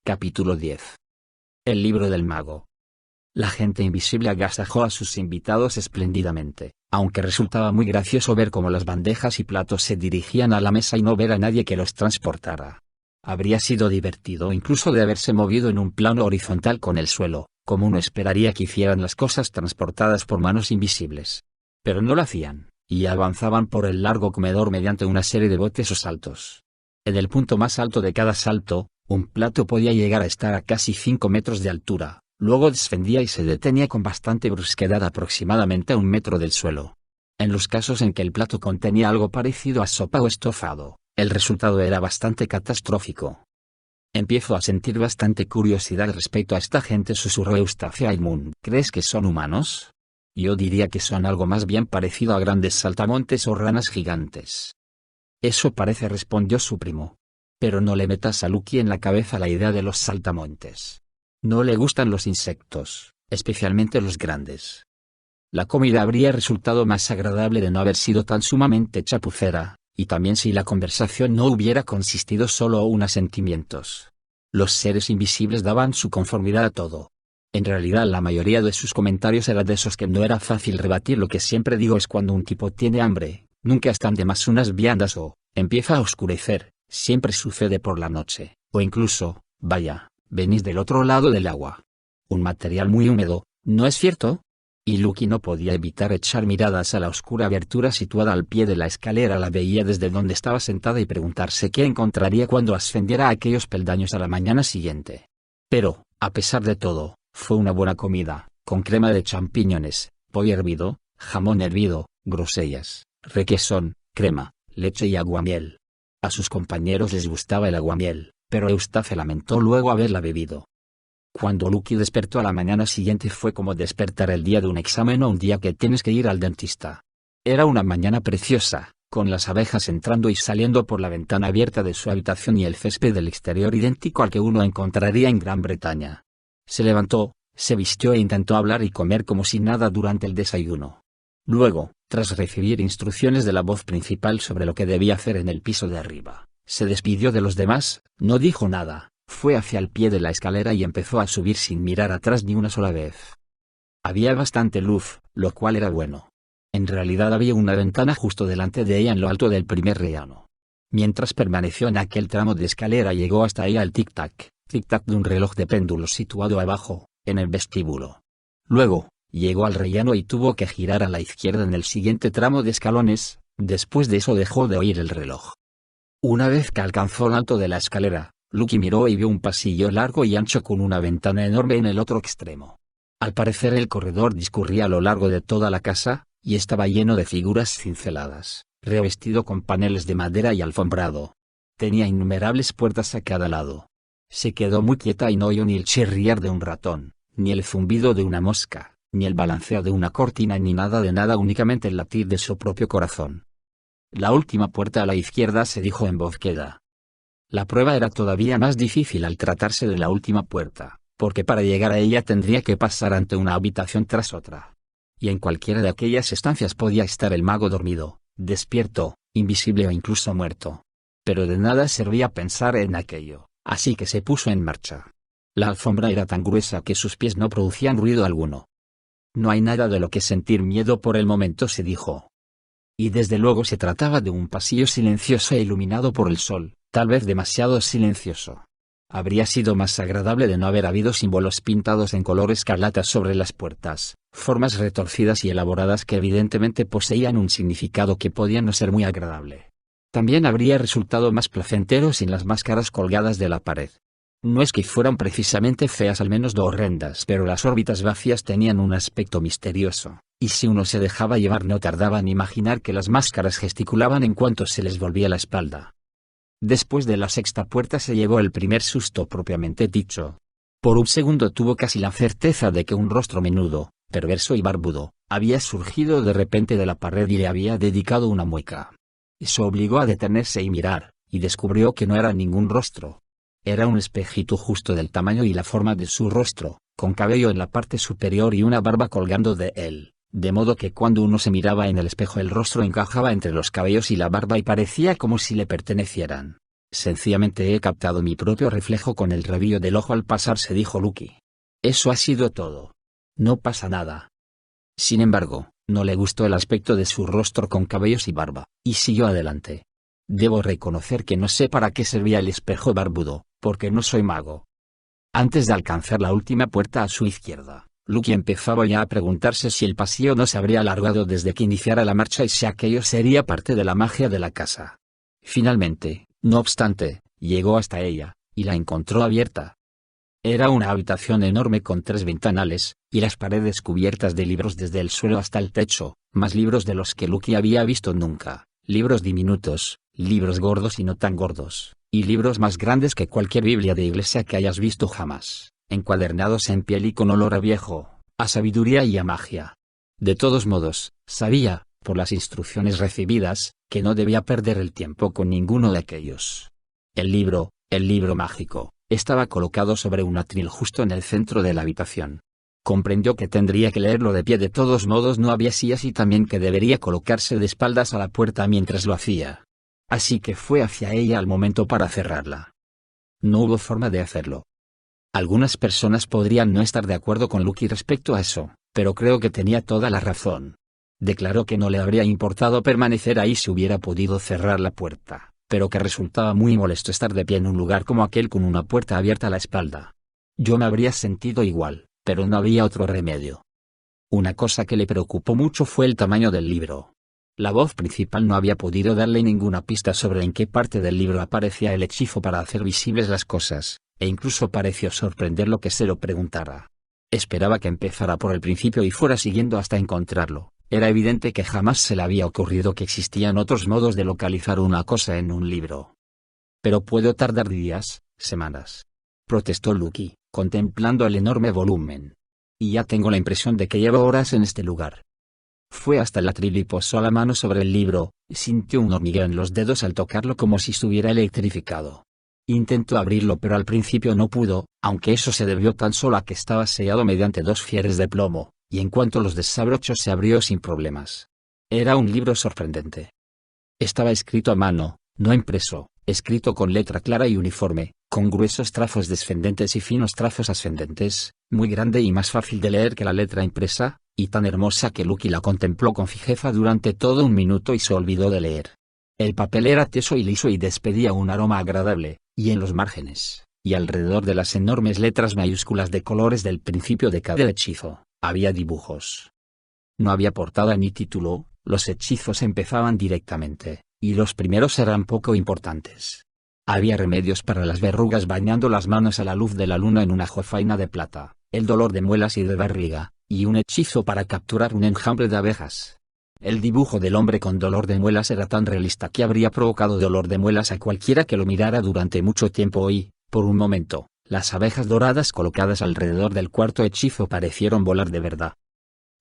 Capítulo 10. El libro del mago. La gente invisible agasajó a sus invitados espléndidamente, aunque resultaba muy gracioso ver cómo las bandejas y platos se dirigían a la mesa y no ver a nadie que los transportara. Habría sido divertido incluso de haberse movido en un plano horizontal con el suelo, como uno esperaría que hicieran las cosas transportadas por manos invisibles. Pero no lo hacían, y avanzaban por el largo comedor mediante una serie de botes o saltos. En el punto más alto de cada salto, un plato podía llegar a estar a casi 5 metros de altura, luego descendía y se detenía con bastante brusquedad aproximadamente a 1 metro del suelo. En los casos en que el plato contenía algo parecido a sopa o estofado, el resultado era bastante catastrófico. Empiezo a sentir bastante curiosidad respecto a esta gente, susurró Eustacia a Edmund. ¿Crees que son humanos? Yo diría que son algo más bien parecido a grandes saltamontes o ranas gigantes. Eso parece, respondió su primo. Pero no le metas a Lucky en la cabeza la idea de los saltamontes. No le gustan los insectos, especialmente los grandes. La comida habría resultado más agradable de no haber sido tan sumamente chapucera, y también si la conversación no hubiera consistido solo en asentimientos. Los seres invisibles daban su conformidad a todo. En realidad la mayoría de sus comentarios eran de esos que no era fácil rebatir. Lo que siempre digo es: cuando un tipo tiene hambre, nunca están de más unas viandas o, empieza a oscurecer, siempre sucede por la noche, o incluso, vaya, venís del otro lado del agua. Un material muy húmedo, ¿no es cierto? Y Lucky no podía evitar echar miradas a la oscura abertura situada al pie de la escalera. La veía desde donde estaba sentada y preguntarse qué encontraría cuando ascendiera a aquellos peldaños a la mañana siguiente. Pero, a pesar de todo, fue una buena comida, con crema de champiñones, pollo hervido, jamón hervido, grosellas, requesón, crema, leche y aguamiel. A sus compañeros les gustaba el aguamiel, pero Eustace lamentó luego haberla bebido. Cuando Lucky despertó a la mañana siguiente fue como despertar el día de un examen o un día que tienes que ir al dentista. Era una mañana preciosa, con las abejas entrando y saliendo por la ventana abierta de su habitación y el césped del exterior idéntico al que uno encontraría en Gran Bretaña. Se levantó, se vistió e intentó hablar y comer como si nada durante el desayuno. Luego, tras recibir instrucciones de la voz principal sobre lo que debía hacer en el piso de arriba, se despidió de los demás, no dijo nada, fue hacia el pie de la escalera y empezó a subir sin mirar atrás ni una sola vez. Había bastante luz, lo cual era bueno. En realidad había una ventana justo delante de ella en lo alto del primer rellano. Mientras permaneció en aquel tramo de escalera llegó hasta ella el tic-tac de un reloj de péndulo situado abajo, en el vestíbulo. Luego, llegó al rellano y tuvo que girar a la izquierda en el siguiente tramo de escalones. Después de eso dejó de oír el reloj. Una vez que alcanzó el alto de la escalera, Lucky miró y vio un pasillo largo y ancho con una ventana enorme en el otro extremo. Al parecer el corredor discurría a lo largo de toda la casa, y estaba lleno de figuras cinceladas, revestido con paneles de madera y alfombrado. Tenía innumerables puertas a cada lado. Se quedó muy quieta y no oyó ni el chirriar de un ratón, ni el zumbido de una mosca, ni el balanceo de una cortina, ni nada de nada, únicamente el latir de su propio corazón. La última puerta a la izquierda, se dijo en voz queda. La prueba era todavía más difícil al tratarse de la última puerta, porque para llegar a ella tendría que pasar ante una habitación tras otra. Y en cualquiera de aquellas estancias podía estar el mago dormido, despierto, invisible o incluso muerto. Pero de nada servía pensar en aquello, así que se puso en marcha. La alfombra era tan gruesa que sus pies no producían ruido alguno. No hay nada de lo que sentir miedo por el momento, se dijo. Y desde luego se trataba de un pasillo silencioso e iluminado por el sol, tal vez demasiado silencioso. Habría sido más agradable de no haber habido símbolos pintados en color escarlata sobre las puertas, formas retorcidas y elaboradas que evidentemente poseían un significado que podía no ser muy agradable. También habría resultado más placentero sin las máscaras colgadas de la pared. No es que fueran precisamente feas, al menos no horrendas, pero las órbitas vacías tenían un aspecto misterioso, y si uno se dejaba llevar no tardaba en imaginar que las máscaras gesticulaban en cuanto se les volvía la espalda. Después de la sexta puerta se llevó el primer susto propiamente dicho. Por un segundo tuvo casi la certeza de que un rostro menudo, perverso y barbudo, había surgido de repente de la pared y le había dedicado una mueca. Eso obligó a detenerse y mirar, y descubrió que no era ningún rostro. Era un espejito justo del tamaño y la forma de su rostro, con cabello en la parte superior y una barba colgando de él, de modo que cuando uno se miraba en el espejo el rostro encajaba entre los cabellos y la barba y parecía como si le pertenecieran. Sencillamente he captado mi propio reflejo con el rabillo del ojo al pasar, se dijo Lucky. Eso ha sido todo. No pasa nada. Sin embargo, no le gustó el aspecto de su rostro con cabellos y barba, y siguió adelante. Debo reconocer que no sé para qué servía el espejo barbudo, porque no soy mago. Antes de alcanzar la última puerta a su izquierda, Lucky empezaba ya a preguntarse si el pasillo no se habría alargado desde que iniciara la marcha y si aquello sería parte de la magia de la casa. Finalmente, no obstante, llegó hasta ella, y la encontró abierta. Era una habitación enorme con 3 ventanales, y las paredes cubiertas de libros desde el suelo hasta el techo, más libros de los que Lucky había visto nunca, libros diminutos, libros gordos y no tan gordos, y libros más grandes que cualquier Biblia de iglesia que hayas visto jamás, encuadernados en piel y con olor a viejo, a sabiduría y a magia. De todos modos, sabía, por las instrucciones recibidas, que no debía perder el tiempo con ninguno de aquellos. El libro mágico, estaba colocado sobre un atril justo en el centro de la habitación. Comprendió que tendría que leerlo de pie, de todos modos no había sillas, y también que debería colocarse de espaldas a la puerta mientras lo hacía. Así que fue hacia ella al momento para cerrarla. No hubo forma de hacerlo. Algunas personas podrían no estar de acuerdo con Lucky respecto a eso, pero creo que tenía toda la razón. Declaró que no le habría importado permanecer ahí si hubiera podido cerrar la puerta, pero que resultaba muy molesto estar de pie en un lugar como aquel con una puerta abierta a la espalda. Yo me habría sentido igual, pero no había otro remedio. Una cosa que le preocupó mucho fue el tamaño del libro. La voz principal no había podido darle ninguna pista sobre en qué parte del libro aparecía el hechizo para hacer visibles las cosas, e incluso pareció sorprenderlo que se lo preguntara. Esperaba que empezara por el principio y fuera siguiendo hasta encontrarlo. Era evidente que jamás se le había ocurrido que existían otros modos de localizar una cosa en un libro. Pero puedo tardar días, semanas, protestó Lucky, contemplando el enorme volumen. Y ya tengo la impresión de que llevo horas en este lugar. Fue hasta el atril y posó la mano sobre el libro, sintió un hormigueo en los dedos al tocarlo como si estuviera electrificado. Intentó abrirlo pero al principio no pudo, aunque eso se debió tan solo a que estaba sellado mediante 2 fieres de plomo, y en cuanto los desabrochó se abrió sin problemas. Era un libro sorprendente. Estaba escrito a mano, no impreso, escrito con letra clara y uniforme, con gruesos trazos descendentes y finos trazos ascendentes, muy grande y más fácil de leer que la letra impresa, y tan hermosa que Lucky la contempló con fijeza durante todo un minuto y se olvidó de leer. El papel era tieso y liso y despedía un aroma agradable, y en los márgenes, y alrededor de las enormes letras mayúsculas de colores del principio de cada hechizo, había dibujos. No había portada ni título, los hechizos empezaban directamente, y los primeros eran poco importantes. Había remedios para las verrugas bañando las manos a la luz de la luna en una jofaina de plata, el dolor de muelas y de barriga, y un hechizo para capturar un enjambre de abejas. El dibujo del hombre con dolor de muelas era tan realista que habría provocado dolor de muelas a cualquiera que lo mirara durante mucho tiempo y, por un momento, las abejas doradas colocadas alrededor del cuarto hechizo parecieron volar de verdad.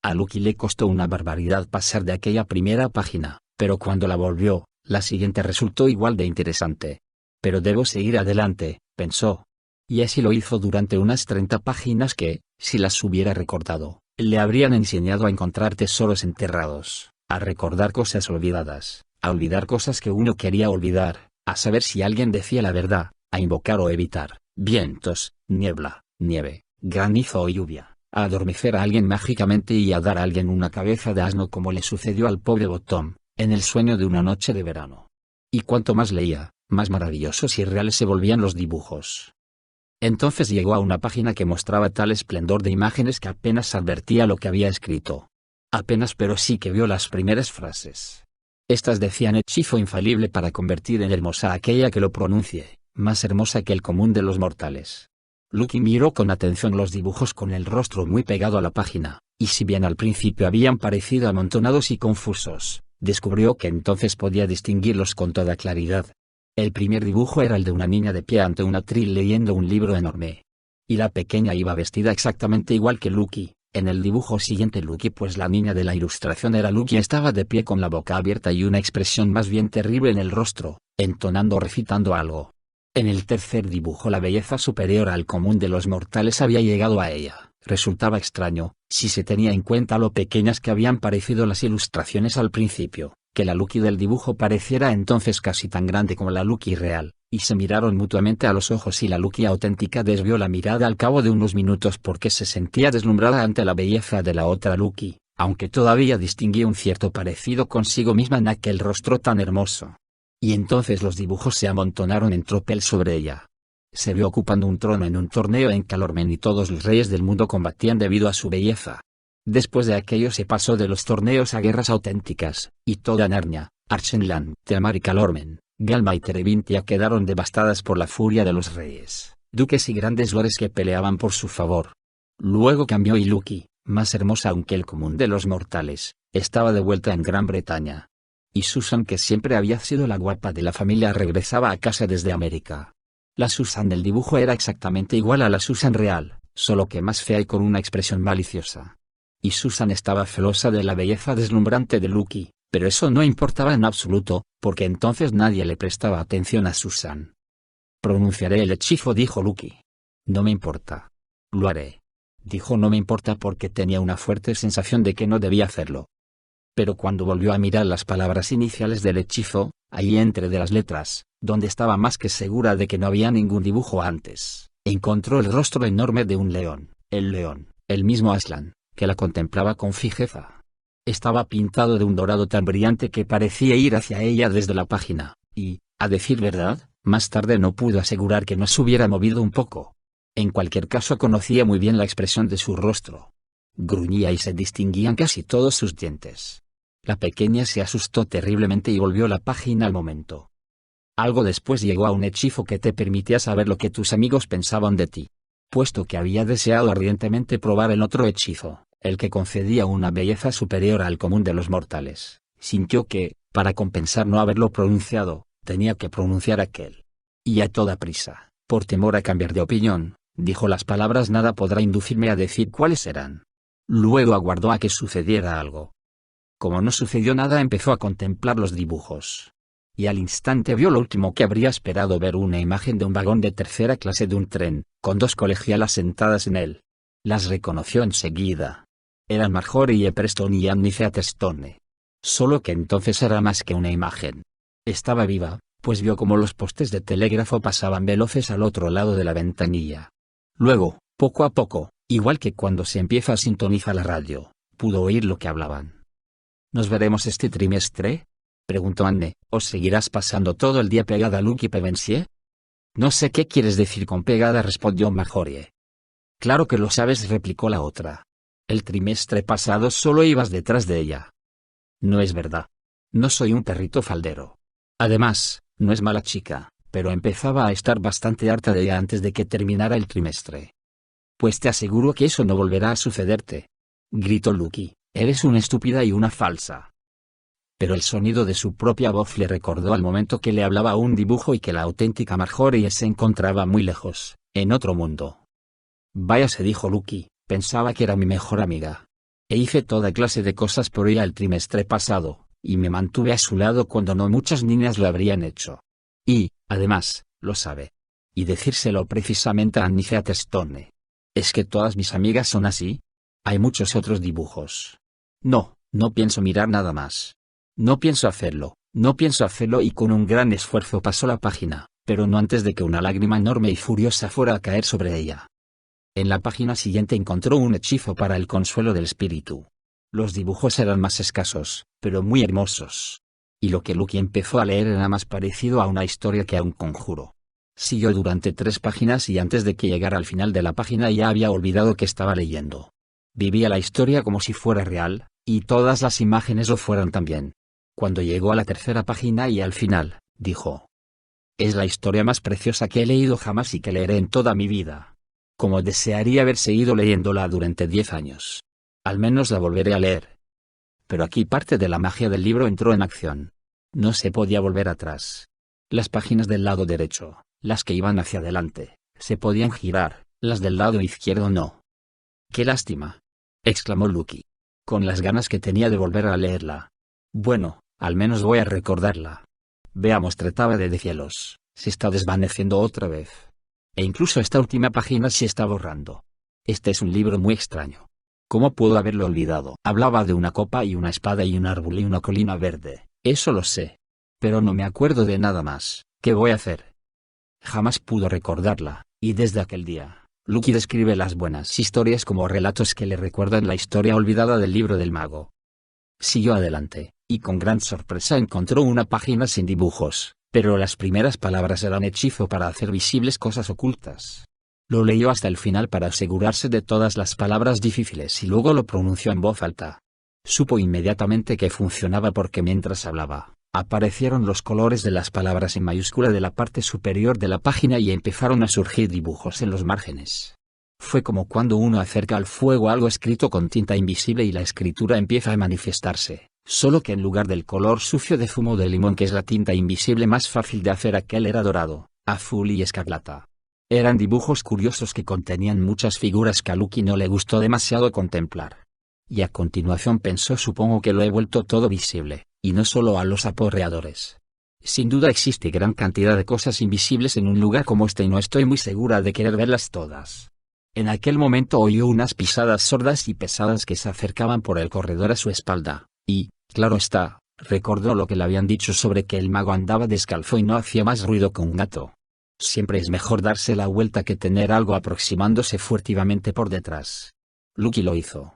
A Lucky le costó una barbaridad pasar de aquella primera página, pero cuando la volvió, la siguiente resultó igual de interesante. Pero debo seguir adelante, pensó. Y así lo hizo durante unas 30 páginas que, si las hubiera recordado, le habrían enseñado a encontrar tesoros enterrados, a recordar cosas olvidadas, a olvidar cosas que uno quería olvidar, a saber si alguien decía la verdad, a invocar o evitar vientos, niebla, nieve, granizo o lluvia, a adormecer a alguien mágicamente y a dar a alguien una cabeza de asno como le sucedió al pobre Bottom, en el sueño de una noche de verano. Y cuanto más leía, más maravillosos y reales se volvían los dibujos. Entonces llegó a una página que mostraba tal esplendor de imágenes que apenas advertía lo que había escrito. Apenas, pero sí que vio las primeras frases. Estas decían: hechizo infalible para convertir en hermosa a aquella que lo pronuncie, más hermosa que el común de los mortales. Lucky miró con atención los dibujos con el rostro muy pegado a la página, y si bien al principio habían parecido amontonados y confusos, descubrió que entonces podía distinguirlos con toda claridad. El primer dibujo era el de una niña de pie ante un atril leyendo un libro enorme. Y la pequeña iba vestida exactamente igual que Lucky. En el dibujo siguiente Lucky, pues la niña de la ilustración era Lucky, estaba de pie con la boca abierta y una expresión más bien terrible en el rostro, entonando o recitando algo. En el tercer dibujo la belleza superior al común de los mortales había llegado a ella. Resultaba extraño, si se tenía en cuenta lo pequeñas que habían parecido las ilustraciones al principio, que la Lucky del dibujo pareciera entonces casi tan grande como la Lucky real, y se miraron mutuamente a los ojos y la Lucky auténtica desvió la mirada al cabo de unos minutos porque se sentía deslumbrada ante la belleza de la otra Lucky, aunque todavía distinguía un cierto parecido consigo misma en aquel rostro tan hermoso. Y entonces los dibujos se amontonaron en tropel sobre ella. Se vio ocupando un trono en un torneo en Calormen y todos los reyes del mundo combatían debido a su belleza. Después de aquello se pasó de los torneos a guerras auténticas, y toda Narnia, Archenland, Teamar y Calormen, Galma y Terebintia quedaron devastadas por la furia de los reyes, duques y grandes lores que peleaban por su favor. Luego cambió y Lucky, más hermosa aunque el común de los mortales, estaba de vuelta en Gran Bretaña. Y Susan, que siempre había sido la guapa de la familia, regresaba a casa desde América. La Susan del dibujo era exactamente igual a la Susan real, solo que más fea y con una expresión maliciosa. Y Susan estaba celosa de la belleza deslumbrante de Lucky, pero eso no importaba en absoluto, porque entonces nadie le prestaba atención a Susan. Pronunciaré el hechizo, dijo Lucky. No me importa. Lo haré. Dijo no me importa porque tenía una fuerte sensación de que no debía hacerlo. Pero cuando volvió a mirar las palabras iniciales del hechizo, allí entre de las letras, donde estaba más que segura de que no había ningún dibujo antes, encontró el rostro enorme de un león, el mismo Aslan, que la contemplaba con fijeza. Estaba pintado de un dorado tan brillante que parecía ir hacia ella desde la página, y, a decir verdad, más tarde no pudo asegurar que no se hubiera movido un poco. En cualquier caso conocía muy bien la expresión de su rostro. Gruñía y se distinguían casi todos sus dientes. La pequeña se asustó terriblemente y volvió la página al momento. Algo después llegó a un hechizo que te permitía saber lo que tus amigos pensaban de ti. Puesto que había deseado ardientemente probar el otro hechizo, el que concedía una belleza superior al común de los mortales, sintió que, para compensar no haberlo pronunciado, tenía que pronunciar aquel. Y a toda prisa, por temor a cambiar de opinión, dijo las palabras nada podrá inducirme a decir cuáles eran. Luego aguardó a que sucediera algo. Como no sucedió nada, empezó a contemplar los dibujos. Y al instante vio lo último que habría esperado ver: una imagen de un vagón de tercera clase de un tren, con dos colegialas sentadas en él. Las reconoció enseguida. Eran Marjorie Preston y Annie Featherstone. Solo que entonces era más que una imagen. Estaba viva, pues vio como los postes de telégrafo pasaban veloces al otro lado de la ventanilla. Luego, poco a poco, igual que cuando se empieza a sintonizar la radio, pudo oír lo que hablaban. ¿Nos veremos este trimestre?, preguntó Anne. ¿O seguirás pasando todo el día pegada a Lucky Pevensie? No sé qué quieres decir con pegada, respondió Marjorie. Claro que lo sabes, replicó la otra. El trimestre pasado solo ibas detrás de ella. No es verdad. No soy un perrito faldero. Además, no es mala chica, pero empezaba a estar bastante harta de ella antes de que terminara el trimestre. Pues te aseguro que eso no volverá a sucederte, gritó Lucky. Eres una estúpida y una falsa. Pero el sonido de su propia voz le recordó al momento que le hablaba a un dibujo y que la auténtica Marjorie se encontraba muy lejos, en otro mundo. Vaya, se dijo Lucky, pensaba que era mi mejor amiga. E hice toda clase de cosas por ella el trimestre pasado, y me mantuve a su lado cuando no muchas niñas lo habrían hecho. Y, además, lo sabe. Y decírselo precisamente a Annie Featherstone. ¿Es que todas mis amigas son así? Hay muchos otros dibujos. No pienso mirar nada más. No pienso hacerlo y con un gran esfuerzo pasó la página, pero no antes de que una lágrima enorme y furiosa fuera a caer sobre ella. En la página siguiente encontró un hechizo para el consuelo del espíritu. Los dibujos eran más escasos, pero muy hermosos. Y lo que Lucky empezó a leer era más parecido a una historia que a un conjuro. Siguió durante 3 páginas y antes de que llegara al final de la página ya había olvidado que estaba leyendo. Vivía la historia como si fuera real, y todas las imágenes lo fueran también. Cuando llegó a la 3ª página y al final, dijo: es la historia más preciosa que he leído jamás y que leeré en toda mi vida. Como desearía haber seguido leyéndola durante 10 años. Al menos la volveré a leer. Pero aquí parte de la magia del libro entró en acción. No se podía volver atrás. Las páginas del lado derecho, las que iban hacia adelante, se podían girar, las del lado izquierdo no. ¡Qué lástima!, exclamó Lucky, con las ganas que tenía de volver a leerla. Bueno, al menos voy a recordarla. Veamos, trataba de cielos, se está desvaneciendo otra vez. E incluso esta última página se está borrando. Este es un libro muy extraño. ¿Cómo puedo haberlo olvidado? Hablaba de una copa y una espada y un árbol y una colina verde, Eso lo sé. Pero no me acuerdo de nada más. ¿Qué voy a hacer? Jamás pudo recordarla, y desde aquel día, Lucky describe las buenas historias como relatos que le recuerdan la historia olvidada del libro del mago. Siguió adelante, y con gran sorpresa encontró una página sin dibujos, pero las primeras palabras eran hechizo para hacer visibles cosas ocultas. Lo leyó hasta el final para asegurarse de todas las palabras difíciles y luego lo pronunció en voz alta. Supo inmediatamente que funcionaba porque mientras hablaba, aparecieron los colores de las palabras en mayúscula de la parte superior de la página y empezaron a surgir dibujos en los márgenes. Fue como cuando uno acerca al fuego algo escrito con tinta invisible y la escritura empieza a manifestarse, solo que en lugar del color sucio de zumo de limón que es la tinta invisible más fácil de hacer, aquel era dorado, azul y escarlata. Eran dibujos curiosos que contenían muchas figuras que a Lucky no le gustó demasiado contemplar. Y a continuación pensó: supongo que lo he vuelto todo visible, y no solo a los aporreadores. Sin duda existe gran cantidad de cosas invisibles en un lugar como este y no estoy muy segura de querer verlas todas. En aquel momento oyó unas pisadas sordas y pesadas que se acercaban por el corredor a su espalda, y, claro está, recordó lo que le habían dicho sobre que el mago andaba descalzo y no hacía más ruido que un gato. Siempre es mejor darse la vuelta que tener algo aproximándose furtivamente por detrás. Lucky lo hizo.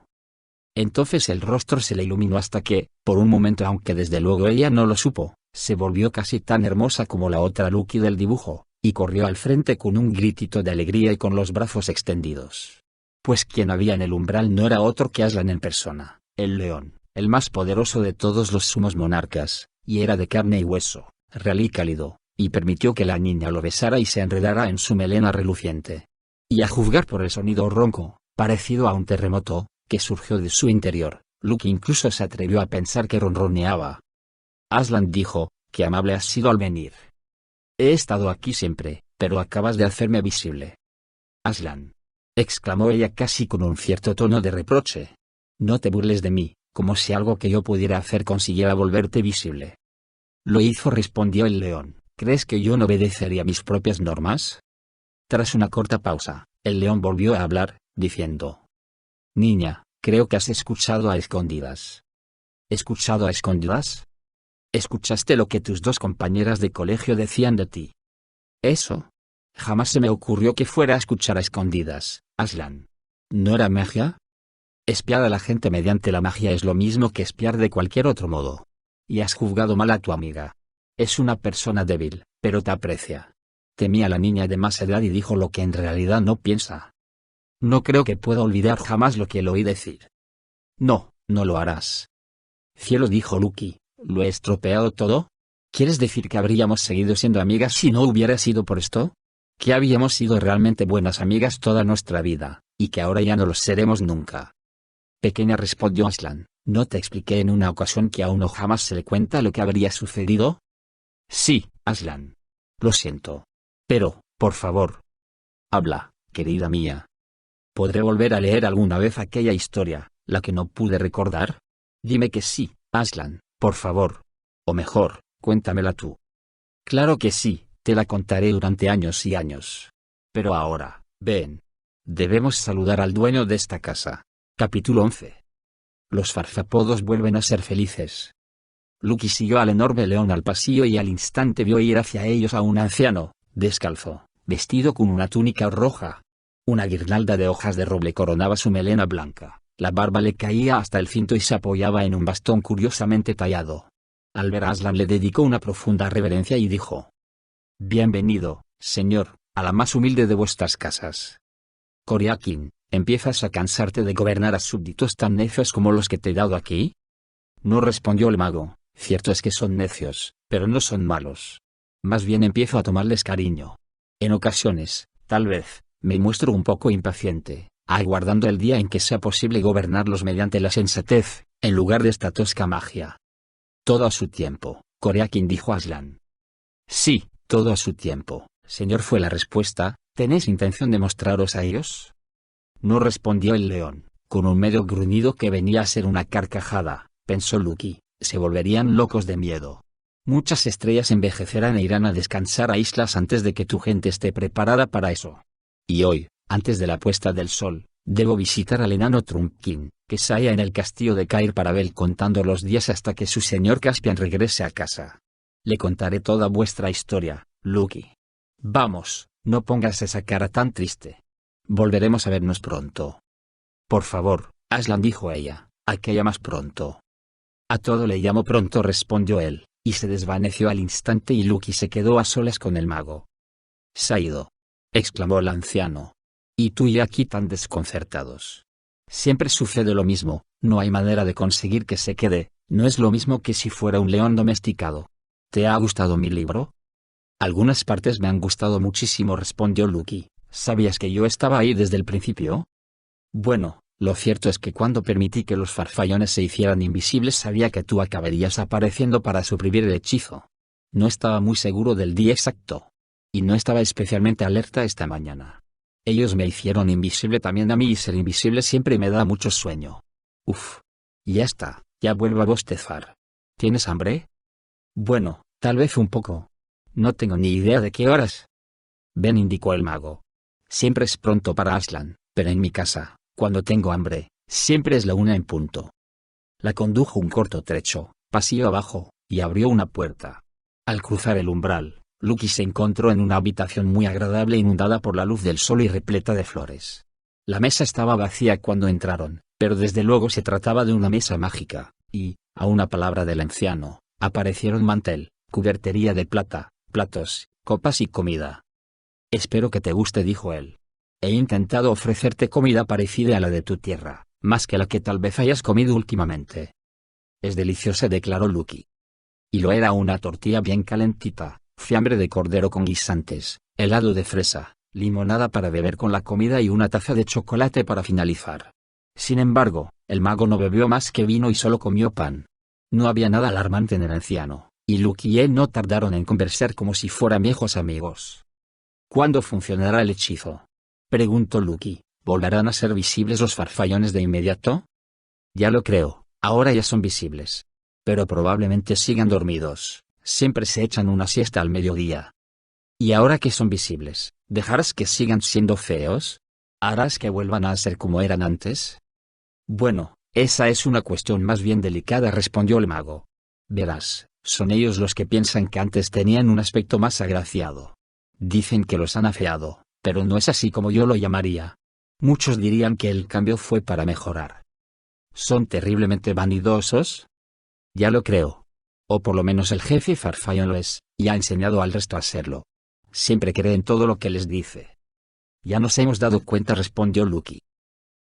Entonces el rostro se le iluminó hasta que, por un momento, aunque desde luego ella no lo supo, se volvió casi tan hermosa como la otra Lucky del dibujo, y corrió al frente con un gritito de alegría y con los brazos extendidos. Pues quien había en el umbral no era otro que Aslan en persona, el león, el más poderoso de todos los sumos monarcas, y era de carne y hueso, real y cálido, y permitió que la niña lo besara y se enredara en su melena reluciente. Y a juzgar por el sonido ronco, parecido a un terremoto, que surgió de su interior, Lucky incluso se atrevió a pensar que ronroneaba. Aslan dijo: «Qué amable has sido al venir. He estado aquí siempre, pero acabas de hacerme visible». «Aslan», exclamó ella casi con un cierto tono de reproche. «No te burles de mí, como si algo que yo pudiera hacer consiguiera volverte visible». «Lo hizo», respondió el león. «¿Crees que yo no obedecería mis propias normas?». Tras una corta pausa, el león volvió a hablar, diciendo: «Niña, creo que has escuchado a escondidas». «¿Escuchado a escondidas?». «¿Escuchaste lo que tus dos compañeras de colegio decían de ti?». «¿Eso?». «Jamás se me ocurrió que fuera a escuchar a escondidas, Aslan». «¿No era magia?». «Espiar a la gente mediante la magia es lo mismo que espiar de cualquier otro modo. Y has juzgado mal a tu amiga. Es una persona débil, pero te aprecia». Temía a la niña de más edad y dijo lo que en realidad no piensa. «No creo que pueda olvidar jamás lo que le oí decir». «No, no lo harás». «Cielo», dijo Lucky, ¿lo he estropeado todo? ¿Quieres decir que habríamos seguido siendo amigas si no hubiera sido por esto? ¿Que habíamos sido realmente buenas amigas toda nuestra vida, y que ahora ya no lo seremos nunca?» «Pequeña», respondió Aslan, ¿no te expliqué en una ocasión que a uno jamás se le cuenta lo que habría sucedido?» «Sí, Aslan. Lo siento. Pero, por favor, habla, querida mía. ¿Podré volver a leer alguna vez aquella historia, la que no pude recordar? Dime que sí, Aslan, por favor. O mejor, cuéntamela tú». «Claro que sí, te la contaré durante años y años. Pero ahora, ven. Debemos saludar al dueño de esta casa». Capítulo 11. Los farfapodos vuelven a ser felices. Lucky siguió al enorme león al pasillo y al instante vio ir hacia ellos a un anciano, descalzo, vestido con una túnica roja. Una guirnalda de hojas de roble coronaba su melena blanca, la barba le caía hasta el cinto y se apoyaba en un bastón curiosamente tallado. Al ver a Aslan le dedicó una profunda reverencia y dijo: «Bienvenido, señor, a la más humilde de vuestras casas. Coriakin, ¿empiezas a cansarte de gobernar a súbditos tan necios como los que te he dado aquí?». «No», respondió el mago, «cierto es que son necios, pero no son malos. Más bien empiezo a tomarles cariño. En ocasiones, tal vez, me muestro un poco impaciente, aguardando el día en que sea posible gobernarlos mediante la sensatez, en lugar de esta tosca magia». «Todo a su tiempo», Coriakin, dijo Aslan. «Sí, todo a su tiempo, señor», fue la respuesta. «¿Tenéis intención de mostraros a ellos?». «No», respondió el león, con un medio gruñido que venía a ser una carcajada. Pensó Lucky, se volverían locos de miedo. Muchas estrellas envejecerán e irán a descansar a islas antes de que tu gente esté preparada para eso. Y hoy, antes de la puesta del sol, Debo visitar al enano Trumpkin, que se halla en el castillo de Cair Paravel contando los días hasta que su señor Caspian regrese a casa. Le contaré toda vuestra historia, Lucky. Vamos, no pongas esa cara tan triste. Volveremos a vernos pronto. Por favor, Aslan, dijo ella, ¿a qué llamas pronto? A todo le llamo pronto, respondió él, y se desvaneció al instante y Lucky se quedó a solas con el mago. Se ha ido, exclamó el anciano. Y tú y aquí tan desconcertados. Siempre sucede lo mismo, no hay manera de conseguir que se quede, no es lo mismo que si fuera un león domesticado. ¿Te ha gustado mi libro? Algunas partes me han gustado muchísimo, respondió Lucky. ¿Sabías que yo estaba ahí desde el principio? Bueno, lo cierto es que cuando permití que los farfallones se hicieran invisibles sabía que tú acabarías apareciendo para suprimir el hechizo. No estaba muy seguro del día exacto. Y no estaba especialmente alerta esta mañana. Ellos me hicieron invisible también a mí y ser invisible siempre me da mucho sueño. Uf. Ya está, ya vuelvo a bostezar. ¿Tienes hambre? Bueno, tal vez un poco. No tengo ni idea de qué horas. Ven, indicó el mago. Siempre es pronto para Aslan, pero en mi casa, cuando tengo hambre, siempre es la 1 en punto. La condujo un corto trecho, pasillo abajo, y abrió una puerta. Al cruzar el umbral, Lucky se encontró en una habitación muy agradable inundada por la luz del sol y repleta de flores. La mesa estaba vacía cuando entraron, pero desde luego se trataba de una mesa mágica, y, a una palabra del anciano, aparecieron mantel, cubertería de plata, platos, copas y comida. Espero que te guste, dijo él. He intentado ofrecerte comida parecida a la de tu tierra, más que la que tal vez hayas comido últimamente. Es deliciosa, declaró Lucky. Y lo era una tortilla bien calentita, fiambre de cordero con guisantes, helado de fresa, limonada para beber con la comida y una taza de chocolate para finalizar. Sin embargo, el mago no bebió más que vino y solo comió pan. No había nada alarmante en el anciano, y Lucky y él no tardaron en conversar como si fueran viejos amigos. ¿Cuándo funcionará el hechizo?, preguntó Lucky. ¿Volverán a ser visibles los farfallones de inmediato? Ya lo creo, ahora ya son visibles. Pero probablemente sigan dormidos. Siempre se echan una siesta al mediodía. Y ahora que son visibles, ¿dejarás que sigan siendo feos? ¿Harás que vuelvan a ser como eran antes? Bueno, esa es una cuestión más bien delicada, respondió el mago. Verás, son ellos los que piensan que antes tenían un aspecto más agraciado. Dicen que los han afeado, pero no es así como yo lo llamaría. Muchos dirían que el cambio fue para mejorar. ¿Son terriblemente vanidosos? Ya lo creo. O por lo menos el jefe farfallón lo es, y ha enseñado al resto a serlo. Siempre creen todo lo que les dice. Ya nos hemos dado cuenta, respondió Lucky.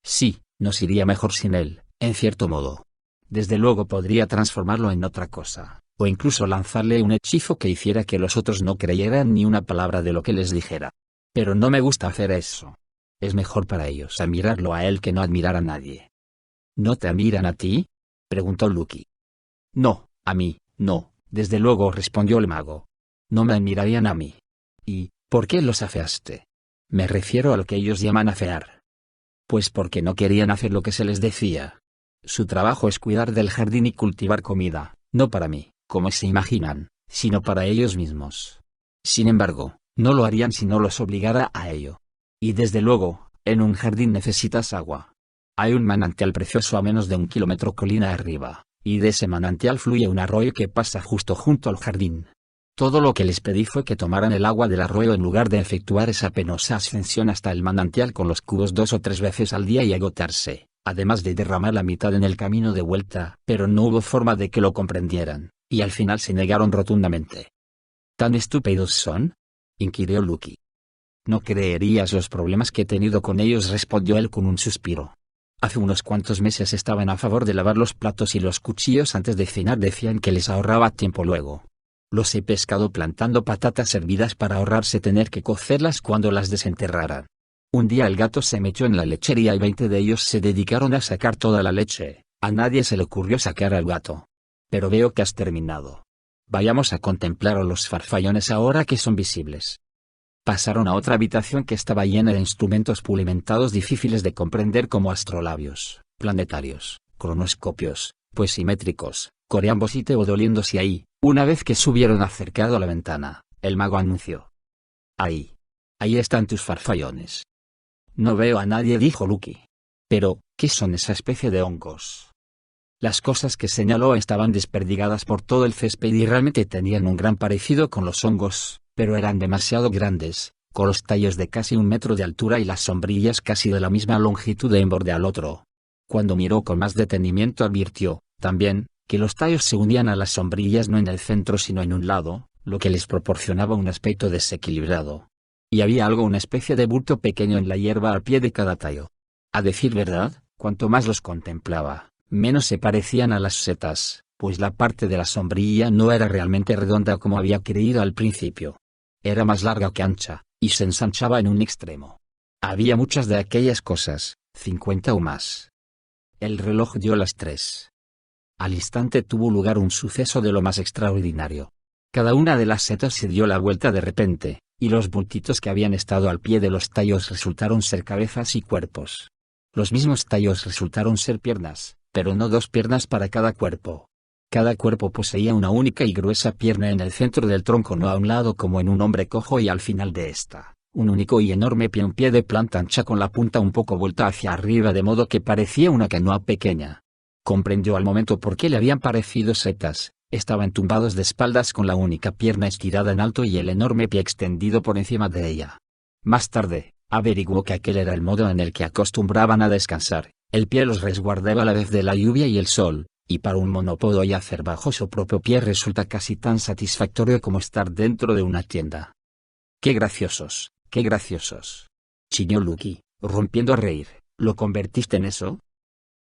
Sí, nos iría mejor sin él, en cierto modo. Desde luego podría transformarlo en otra cosa, o incluso lanzarle un hechizo que hiciera que los otros no creyeran ni una palabra de lo que les dijera. Pero no me gusta hacer eso. Es mejor para ellos admirarlo a él que no admirar a nadie. ¿No te admiran a ti?, preguntó Lucky. No, a mí. No, desde luego, respondió el mago. No me admirarían a mí. ¿Y por qué los afeaste? Me refiero a lo que ellos llaman afear. Pues porque no querían hacer lo que se les decía. Su trabajo es cuidar del jardín y cultivar comida, no para mí, como se imaginan, sino para ellos mismos. Sin embargo, no lo harían si no los obligara a ello. Y desde luego, en un jardín necesitas agua. Hay un manantial precioso a menos de 1 kilómetro colina arriba. Y de ese manantial fluye un arroyo que pasa justo junto al jardín. Todo lo que les pedí fue que tomaran el agua del arroyo en lugar de efectuar esa penosa ascensión hasta el manantial con los cubos 2 o 3 veces al día y agotarse, además de derramar la mitad en el camino de vuelta. Pero no hubo forma de que lo comprendieran, y al final se negaron rotundamente. ¿Tan estúpidos son?, inquirió Lucky. No creerías los problemas que he tenido con ellos, respondió él con un suspiro. Hace unos cuantos meses estaban a favor de lavar los platos y los cuchillos antes de cenar, decían que les ahorraba tiempo luego. Los he pescado plantando patatas hervidas para ahorrarse tener que cocerlas cuando las desenterraran. Un día el gato se metió en la lechería y 20 de ellos se dedicaron a sacar toda la leche. A nadie se le ocurrió sacar al gato. Pero veo que has terminado. Vayamos a contemplar a los farfallones ahora que son visibles. Pasaron a otra habitación que estaba llena de instrumentos pulimentados difíciles de comprender como astrolabios, planetarios, cronoscopios, poesimétricos, coreambos y teodoliendos, y ahí, una vez que se hubieron acercado a la ventana, el mago anunció. Ahí están tus farfallones. No veo a nadie, dijo Lucky. Pero, ¿qué son esa especie de hongos? Las cosas que señaló estaban desperdigadas por todo el césped y realmente tenían un gran parecido con los hongos, pero eran demasiado grandes, con los tallos de casi 1 metro de altura y las sombrillas casi de la misma longitud de un borde al otro. Cuando miró con más detenimiento advirtió, también, que los tallos se unían a las sombrillas no en el centro sino en un lado, lo que les proporcionaba un aspecto desequilibrado. Y había una especie de bulto pequeño en la hierba al pie de cada tallo. A decir verdad, cuanto más los contemplaba, menos se parecían a las setas, pues la parte de la sombrilla no era realmente redonda como había creído al principio. Era más larga que ancha, y se ensanchaba en un extremo. Había muchas de aquellas cosas, 50 o más. El reloj dio las 3. Al instante tuvo lugar un suceso de lo más extraordinario. Cada una de las setas se dio la vuelta de repente, y los bultitos que habían estado al pie de los tallos resultaron ser cabezas y cuerpos. Los mismos tallos resultaron ser piernas, pero no 2 piernas para cada cuerpo. Cada cuerpo poseía una única y gruesa pierna en el centro del tronco, no a un lado como en un hombre cojo, y al final de esta, un único y enorme pie, un pie de planta ancha con la punta un poco vuelta hacia arriba de modo que parecía una canoa pequeña. Comprendió al momento por qué le habían parecido setas. Estaban tumbados de espaldas con la única pierna estirada en alto y el enorme pie extendido por encima de ella. Más tarde, averiguó que aquel era el modo en el que acostumbraban a descansar. El pie los resguardaba a la vez de la lluvia y el sol, y para un monópodo yacer bajo su propio pie resulta casi tan satisfactorio como estar dentro de una tienda. ¡Qué graciosos, qué graciosos!, chilló Lucky, rompiendo a reír. ¿Lo convertiste en eso?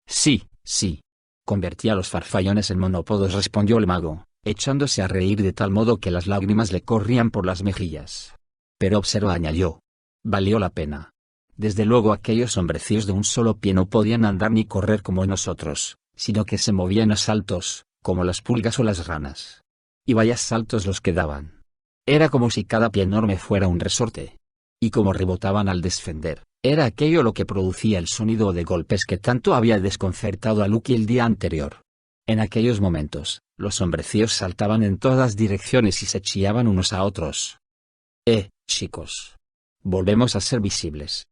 Sí, sí. Convertí a los farfallones en monópodos, respondió el mago, echándose a reír de tal modo que las lágrimas le corrían por las mejillas. Pero observa, añadió. Valió la pena. Desde luego aquellos hombrecillos de un solo pie no podían andar ni correr como nosotros, sino que se movían a saltos, como las pulgas o las ranas. Y vaya saltos los que daban. Era como si cada pie enorme fuera un resorte. Y como rebotaban al descender, era aquello lo que producía el sonido de golpes que tanto había desconcertado a Lucky el día anterior. En aquellos momentos, los hombrecillos saltaban en todas direcciones y se chillaban unos a otros. Chicos. Volvemos a ser visibles.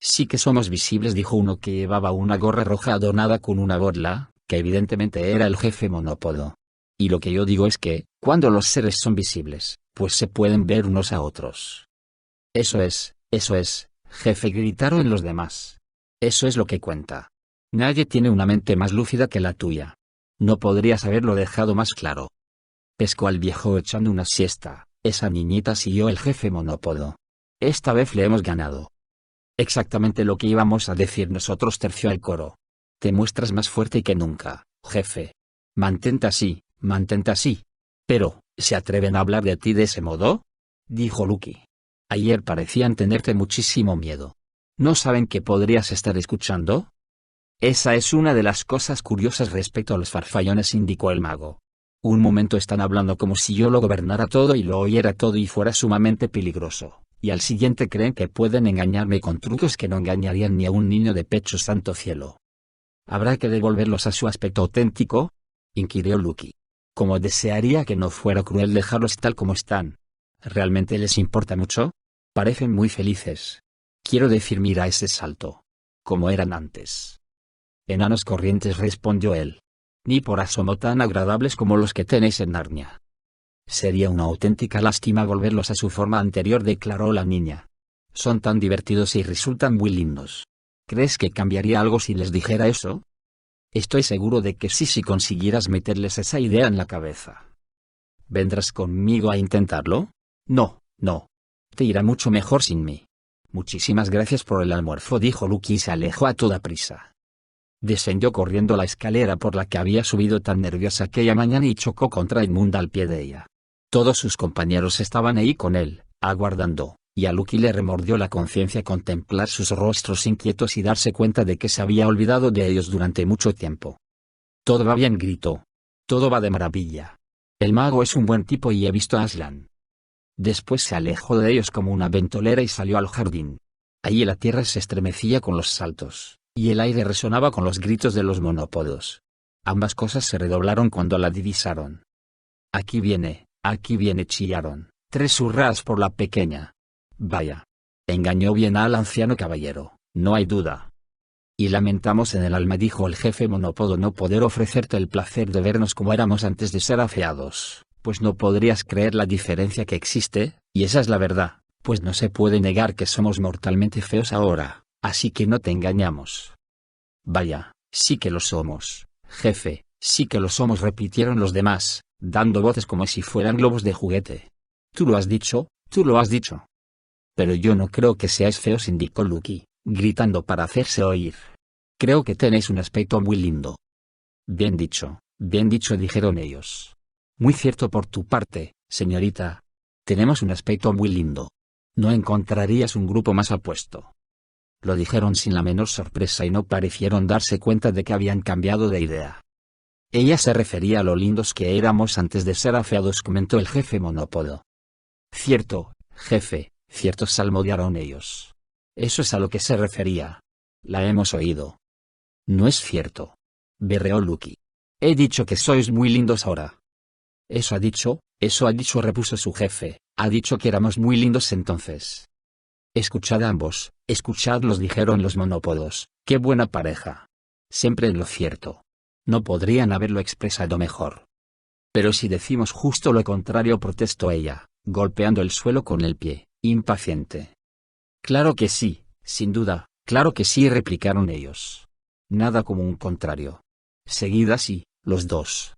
Sí que somos visibles, dijo uno que llevaba una gorra roja adornada con una borla, que evidentemente era el jefe monópodo. Y lo que yo digo es que, cuando los seres son visibles, pues se pueden ver unos a otros. Eso es, jefe, gritaron los demás. Eso es lo que cuenta. Nadie tiene una mente más lúcida que la tuya. No podrías haberlo dejado más claro. Pescó al viejo echando una siesta. Esa niñita, siguió el jefe monópodo. Esta vez le hemos ganado. Exactamente lo que íbamos a decir nosotros, terció el coro. Te muestras más fuerte que nunca, jefe. Mantente así, mantente así. Pero, ¿se atreven a hablar de ti de ese modo?, dijo Lucky. Ayer parecían tenerte muchísimo miedo. ¿No saben que podrías estar escuchando? Esa es una de las cosas curiosas respecto a los farfallones, indicó el mago. Un momento están hablando como si yo lo gobernara todo y lo oyera todo y fuera sumamente peligroso, y al siguiente creen que pueden engañarme con trucos que no engañarían ni a un niño de pecho, santo cielo. ¿Habrá que devolverlos a su aspecto auténtico?, inquirió Lucky. Como desearía que no fuera cruel dejarlos tal como están. ¿Realmente les importa mucho? Parecen muy felices. Quiero decir, mira ese salto. Como eran antes. Enanos corrientes, respondió él. Ni por asomo tan agradables como los que tenéis en Narnia. Sería una auténtica lástima volverlos a su forma anterior, declaró la niña. Son tan divertidos y resultan muy lindos. ¿Crees que cambiaría algo si les dijera eso? Estoy seguro de que sí, si consiguieras meterles esa idea en la cabeza. ¿Vendrás conmigo a intentarlo? No. Te irá mucho mejor sin mí. Muchísimas gracias por el almuerzo, dijo Lucky y se alejó a toda prisa. Descendió corriendo la escalera por la que había subido tan nerviosa aquella mañana y chocó contra Edmund al pie de ella. Todos sus compañeros estaban ahí con él, aguardando, y a Lucky le remordió la conciencia contemplar sus rostros inquietos y darse cuenta de que se había olvidado de ellos durante mucho tiempo. Todo va bien, gritó. Todo va de maravilla. El mago es un buen tipo y he visto a Aslan. Después se alejó de ellos como una ventolera y salió al jardín. Allí la tierra se estremecía con los saltos, y el aire resonaba con los gritos de los monópodos. Ambas cosas se redoblaron cuando la divisaron. Aquí viene, chillaron, 3 hurras por la pequeña. Vaya. engañó bien al anciano caballero, no hay duda. Y lamentamos en el alma, dijo el jefe monópodo, no poder ofrecerte el placer de vernos como éramos antes de ser afeados, pues no podrías creer la diferencia que existe, y esa es la verdad, pues no se puede negar que somos mortalmente feos ahora, así que no te engañamos. Vaya, sí que lo somos, jefe, sí que lo somos, repitieron los demás, dando voces como si fueran globos de juguete. Tú lo has dicho, tú lo has dicho. Pero yo no creo que seáis feos, indicó Lucky, gritando para hacerse oír. Creo que tenéis un aspecto muy lindo. Bien dicho, dijeron ellos. Muy cierto por tu parte, señorita. Tenemos un aspecto muy lindo. No encontrarías un grupo más apuesto. Lo dijeron sin la menor sorpresa y no parecieron darse cuenta de que habían cambiado de idea. Ella se refería a lo lindos que éramos antes de ser afeados, comentó el jefe monópodo. Cierto, jefe, cierto, salmodiaron ellos. Eso es a lo que se refería. La hemos oído. No es cierto. Berreó Lucky. He dicho que sois muy lindos ahora. Eso ha dicho, repuso su jefe, ha dicho que éramos muy lindos entonces. Escuchad ambos, escuchadlos, dijeron los monópodos, qué buena pareja. Siempre en lo cierto. No podrían haberlo expresado mejor. Pero si decimos justo lo contrario, protestó ella, golpeando el suelo con el pie, impaciente. Claro que sí, sin duda, claro que sí, replicaron ellos. Nada como un contrario. Seguid así, los dos.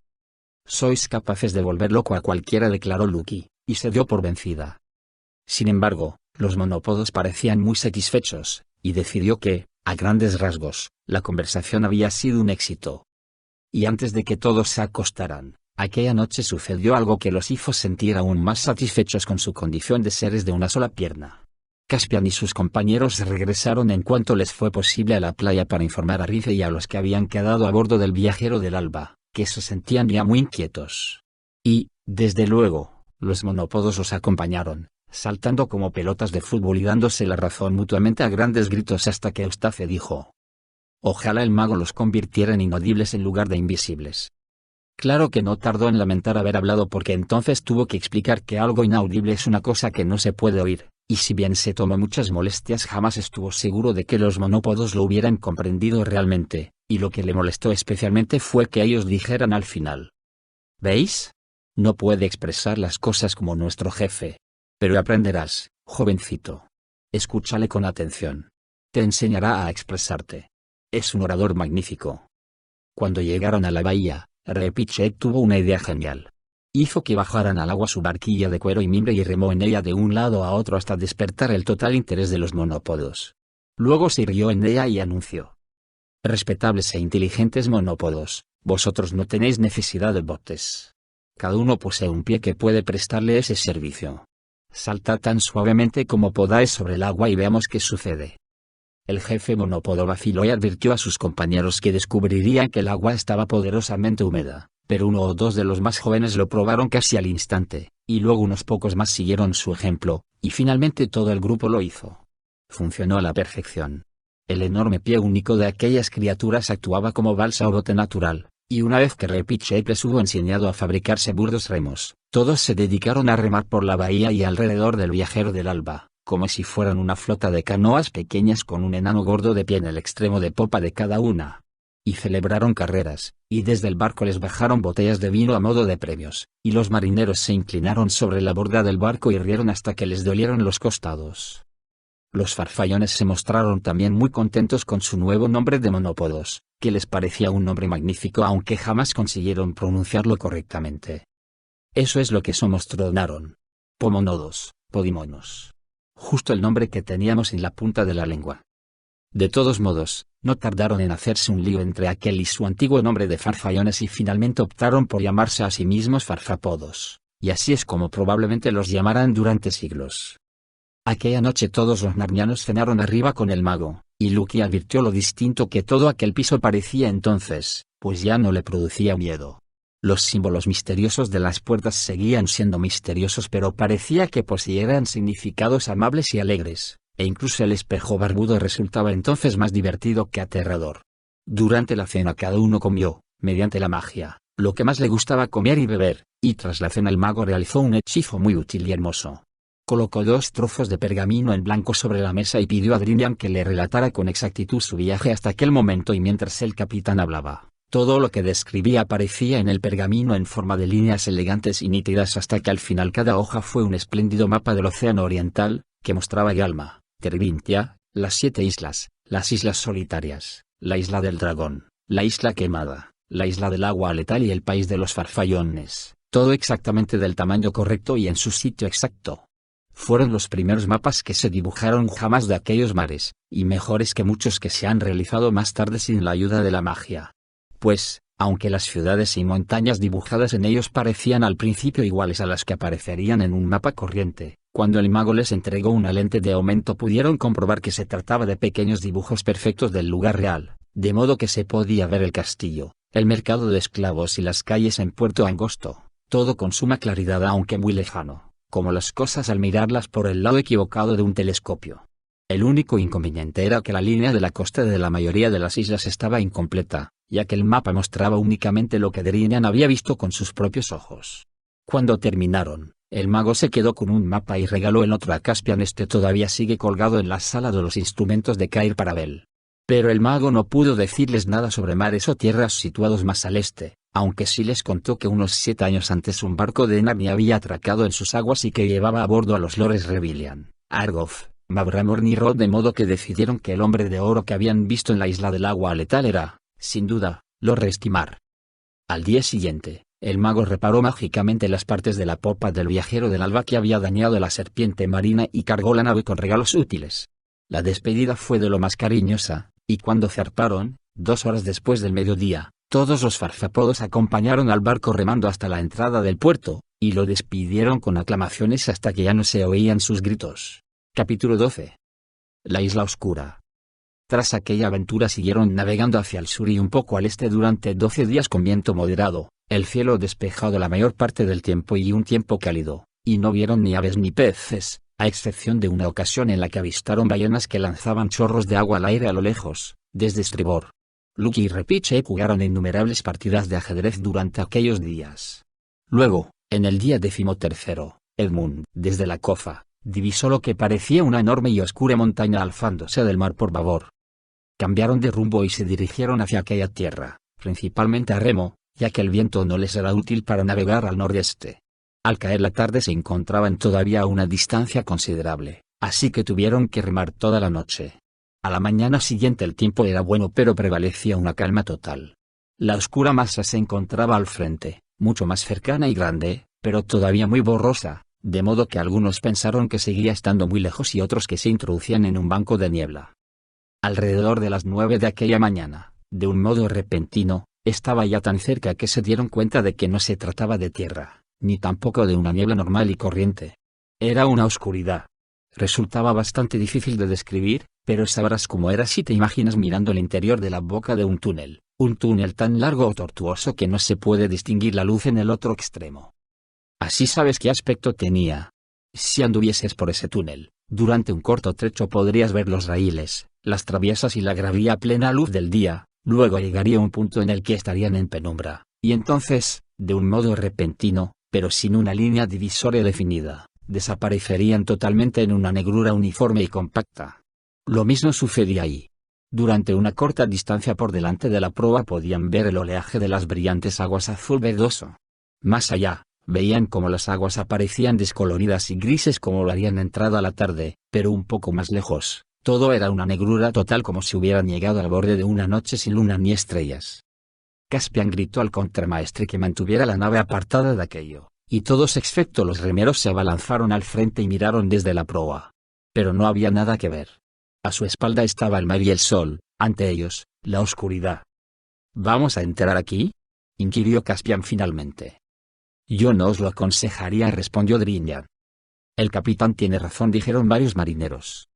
Sois capaces de volver loco a cualquiera, declaró Lucky, y se dio por vencida. Sin embargo, los monópodos parecían muy satisfechos, y decidió que, a grandes rasgos, la conversación había sido un éxito. Y antes de que todos se acostaran, aquella noche sucedió algo que los hizo sentir aún más satisfechos con su condición de seres de una sola pierna. Caspian y sus compañeros regresaron en cuanto les fue posible a la playa para informar a Rice y a los que habían quedado a bordo del viajero del Alba, que se sentían ya muy inquietos. Y, desde luego, los monópodos los acompañaron, saltando como pelotas de fútbol y dándose la razón mutuamente a grandes gritos hasta que Eustace dijo: ojalá el mago los convirtiera en inaudibles en lugar de invisibles. Claro que no tardó en lamentar haber hablado, porque entonces tuvo que explicar que algo inaudible es una cosa que no se puede oír, y si bien se tomó muchas molestias jamás estuvo seguro de que los monópodos lo hubieran comprendido realmente, y lo que le molestó especialmente fue que ellos dijeran al final: ¿veis? No puede expresar las cosas como nuestro jefe. Pero aprenderás, jovencito. Escúchale con atención. Te enseñará a expresarte. Es un orador magnífico. Cuando llegaron a la bahía, Repichek tuvo una idea genial. Hizo que bajaran al agua su barquilla de cuero y mimbre y remó en ella de un lado a otro hasta despertar el total interés de los monópodos. Luego se irguió en ella y anunció: respetables e inteligentes monópodos, vosotros no tenéis necesidad de botes. Cada uno posee un pie que puede prestarle ese servicio. Saltad tan suavemente como podáis sobre el agua y veamos qué sucede. El jefe monópodo vaciló y advirtió a sus compañeros que descubrirían que el agua estaba poderosamente húmeda, pero uno o dos de los más jóvenes lo probaron casi al instante, y luego unos pocos más siguieron su ejemplo, y finalmente todo el grupo lo hizo. Funcionó a la perfección. El enorme pie único de aquellas criaturas actuaba como balsa o bote natural, y una vez que Repichek les hubo enseñado a fabricarse burdos remos, todos se dedicaron a remar por la bahía y alrededor del viajero del Alba, como si fueran una flota de canoas pequeñas con un enano gordo de pie en el extremo de popa de cada una. Y celebraron carreras, y desde el barco les bajaron botellas de vino a modo de premios, y los marineros se inclinaron sobre la borda del barco y rieron hasta que les dolieron los costados. Los farfallones se mostraron también muy contentos con su nuevo nombre de monópodos, que les parecía un nombre magnífico aunque jamás consiguieron pronunciarlo correctamente. Eso es lo que somos, tronaron. Pomonodos, podimonos. Justo el nombre que teníamos en la punta de la lengua. De todos modos, no tardaron en hacerse un lío entre aquel y su antiguo nombre de farfallones y finalmente optaron por llamarse a sí mismos farfapodos, y así es como probablemente los llamarán durante siglos. Aquella noche todos los narnianos cenaron arriba con el mago, y Lucky advirtió lo distinto que todo aquel piso parecía entonces, pues ya no le producía miedo. Los símbolos misteriosos de las puertas seguían siendo misteriosos, pero parecía que poseyeran significados amables y alegres, e incluso el espejo barbudo resultaba entonces más divertido que aterrador. Durante la cena cada uno comió, mediante la magia, lo que más le gustaba comer y beber, y tras la cena el mago realizó un hechizo muy útil y hermoso. Colocó 2 trozos de pergamino en blanco sobre la mesa y pidió a Drinian que le relatara con exactitud su viaje hasta aquel momento, y mientras el capitán hablaba, todo lo que describía aparecía en el pergamino en forma de líneas elegantes y nítidas, hasta que al final cada hoja fue un espléndido mapa del océano oriental, que mostraba Yalma, Tervintia, las 7 islas, las islas solitarias, la isla del dragón, la isla quemada, la isla del agua letal y el país de los farfallones, todo exactamente del tamaño correcto y en su sitio exacto. Fueron los primeros mapas que se dibujaron jamás de aquellos mares, y mejores que muchos que se han realizado más tarde sin la ayuda de la magia. Pues, aunque las ciudades y montañas dibujadas en ellos parecían al principio iguales a las que aparecerían en un mapa corriente, cuando el mago les entregó una lente de aumento pudieron comprobar que se trataba de pequeños dibujos perfectos del lugar real, de modo que se podía ver el castillo, el mercado de esclavos y las calles en Puerto Angosto, todo con suma claridad aunque muy lejano, como las cosas al mirarlas por el lado equivocado de un telescopio. El único inconveniente era que la línea de la costa de la mayoría de las islas estaba incompleta, ya que el mapa mostraba únicamente lo que Drinian había visto con sus propios ojos. Cuando terminaron, el mago se quedó con un mapa y regaló el otro a Caspian. Este todavía sigue colgado en la sala de los instrumentos de Cair Paravel. Pero el mago no pudo decirles nada sobre mares o tierras situados más al este, aunque sí les contó que unos 7 años antes un barco de Narnia había atracado en sus aguas y que llevaba a bordo a los lores Revilian, Argoth, Mabramorn y Rod, de modo que decidieron que el hombre de oro que habían visto en la isla del agua letal era, sin duda, Lord Restimar. Al día siguiente, el mago reparó mágicamente las partes de la popa del viajero del alba que había dañado la serpiente marina y cargó la nave con regalos útiles. La despedida fue de lo más cariñosa, y cuando zarparon, 2 horas después del mediodía, todos los farfapodos acompañaron al barco remando hasta la entrada del puerto, y lo despidieron con aclamaciones hasta que ya no se oían sus gritos. Capítulo 12. La isla oscura. Tras aquella aventura siguieron navegando hacia el sur y un poco al este durante 12 días con viento moderado, el cielo despejado la mayor parte del tiempo y un tiempo cálido, y no vieron ni aves ni peces, a excepción de una ocasión en la que avistaron ballenas que lanzaban chorros de agua al aire a lo lejos, desde estribor. Luke y Repiche jugaron innumerables partidas de ajedrez durante aquellos días. Luego, en el día 13, Edmund, desde la cofa, divisó lo que parecía una enorme y oscura montaña alzándose del mar por babor. Cambiaron de rumbo y se dirigieron hacia aquella tierra, principalmente a remo, ya que el viento no les era útil para navegar al nordeste. Al caer la tarde se encontraban todavía a una distancia considerable, así que tuvieron que remar toda la noche. A la mañana siguiente el tiempo era bueno, pero prevalecía una calma total. La oscura masa se encontraba al frente, mucho más cercana y grande, pero todavía muy borrosa, de modo que algunos pensaron que seguía estando muy lejos y otros que se introducían en un banco de niebla. Alrededor de las 9 de aquella mañana, de un modo repentino, estaba ya tan cerca que se dieron cuenta de que no se trataba de tierra, ni tampoco de una niebla normal y corriente. Era una oscuridad. Resultaba bastante difícil de describir, pero sabrás cómo era si te imaginas mirando el interior de la boca de un túnel tan largo o tortuoso que no se puede distinguir la luz en el otro extremo. Así sabes qué aspecto tenía. Si anduvieses por ese túnel, durante un corto trecho podrías ver los raíles, las traviesas y la gravilla a plena luz del día. Luego llegaría un punto en el que estarían en penumbra, y entonces, de un modo repentino, pero sin una línea divisoria definida, desaparecerían totalmente en una negrura uniforme y compacta. Lo mismo sucedía ahí. Durante una corta distancia por delante de la proa podían ver el oleaje de las brillantes aguas azul verdoso. Más allá, veían cómo las aguas aparecían descoloridas y grises como lo harían entrada la tarde, pero un poco más lejos. Todo era una negrura total, como si hubieran llegado al borde de una noche sin luna ni estrellas. Caspian gritó al contramaestre que mantuviera la nave apartada de aquello, y todos excepto los remeros se abalanzaron al frente y miraron desde la proa. Pero no había nada que ver. A su espalda estaba el mar y el sol, ante ellos, la oscuridad. ¿Vamos a entrar aquí?, inquirió Caspian finalmente. Yo no os lo aconsejaría, respondió Drinian. El capitán tiene razón, dijeron varios marineros.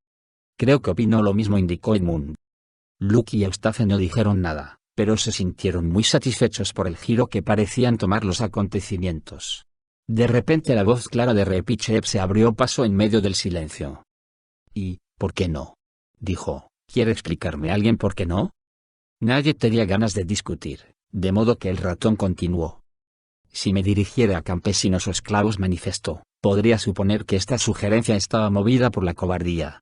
Creo que opino lo mismo, indicó Edmund. Luke y Eustace no dijeron nada, pero se sintieron muy satisfechos por el giro que parecían tomar los acontecimientos. De repente la voz clara de Repichev se abrió paso en medio del silencio. ¿Y, por qué no?, dijo. ¿Quiere explicarme alguien por qué no? Nadie tenía ganas de discutir, de modo que el ratón continuó. Si me dirigiera a campesinos o esclavos, manifestó, Podría suponer que esta sugerencia estaba movida por la cobardía.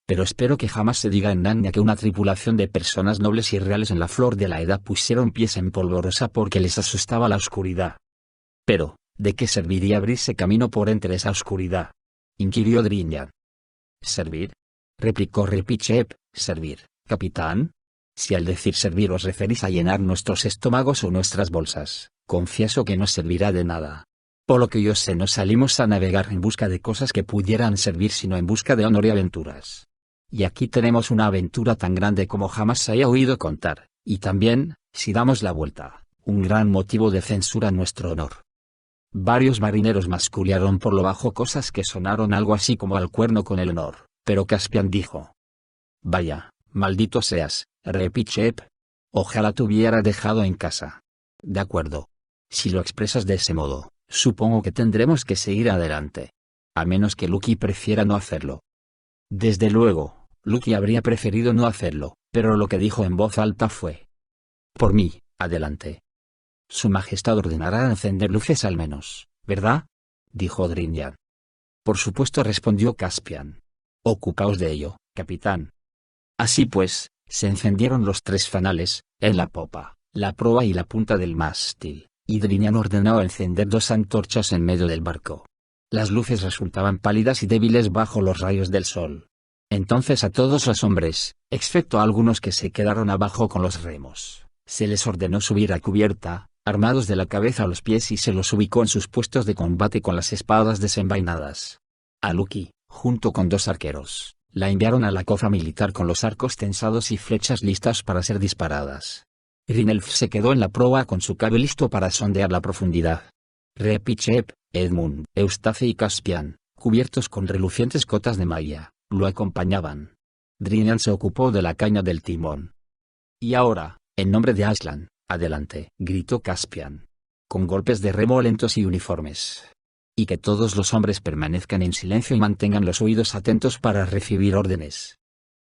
Pero espero que jamás se diga en Narnia que una tripulación de personas nobles y reales en la flor de la edad pusieron pies en polvorosa porque les asustaba la oscuridad. Pero, ¿de qué serviría abrirse camino por entre esa oscuridad?, inquirió Drinian. ¿Servir?, replicó Repichep. ¿Servir, capitán? Si al decir servir os referís a llenar nuestros estómagos o nuestras bolsas, confieso que no servirá de nada. Por lo que yo sé, no salimos a navegar en busca de cosas que pudieran servir, sino en busca de honor y aventuras. Y aquí tenemos una aventura tan grande como jamás se haya oído contar, y también, si damos la vuelta, un gran motivo de censura a nuestro honor. Varios marineros mascullaron por lo bajo cosas que sonaron algo así como al cuerno con el honor, pero Caspian dijo: «Vaya, maldito seas, Repichep. Ojalá te hubiera dejado en casa». «De acuerdo. Si lo expresas de ese modo, supongo que tendremos que seguir adelante. A menos que Lucky prefiera no hacerlo». Desde luego, Lucky habría preferido no hacerlo, pero lo que dijo en voz alta fue: «Por mí, adelante. Su Majestad ordenará encender luces al menos, ¿verdad?», dijo Drinian. «Por supuesto», respondió Caspian. «Ocupaos de ello, capitán». Así pues, se encendieron los 3 fanales, en la popa, la proa y la punta del mástil, y Drinian ordenó encender 2 antorchas en medio del barco. Las luces resultaban pálidas y débiles bajo los rayos del sol. Entonces a todos los hombres, excepto a algunos que se quedaron abajo con los remos, se les ordenó subir a cubierta, armados de la cabeza a los pies, y se los ubicó en sus puestos de combate con las espadas desenvainadas. A Lucky, junto con 2 arqueros, la enviaron a la cofra militar con los arcos tensados y flechas listas para ser disparadas. Grinelf se quedó en la proa con su cable listo para sondear la profundidad. Repichep, Edmund, Eustace y Caspian, cubiertos con relucientes cotas de malla, lo acompañaban. Drinian se ocupó de la caña del timón. «Y ahora, en nombre de Aslan, adelante», gritó Caspian. «Con golpes de remo lentos y uniformes. Y que todos los hombres permanezcan en silencio y mantengan los oídos atentos para recibir órdenes».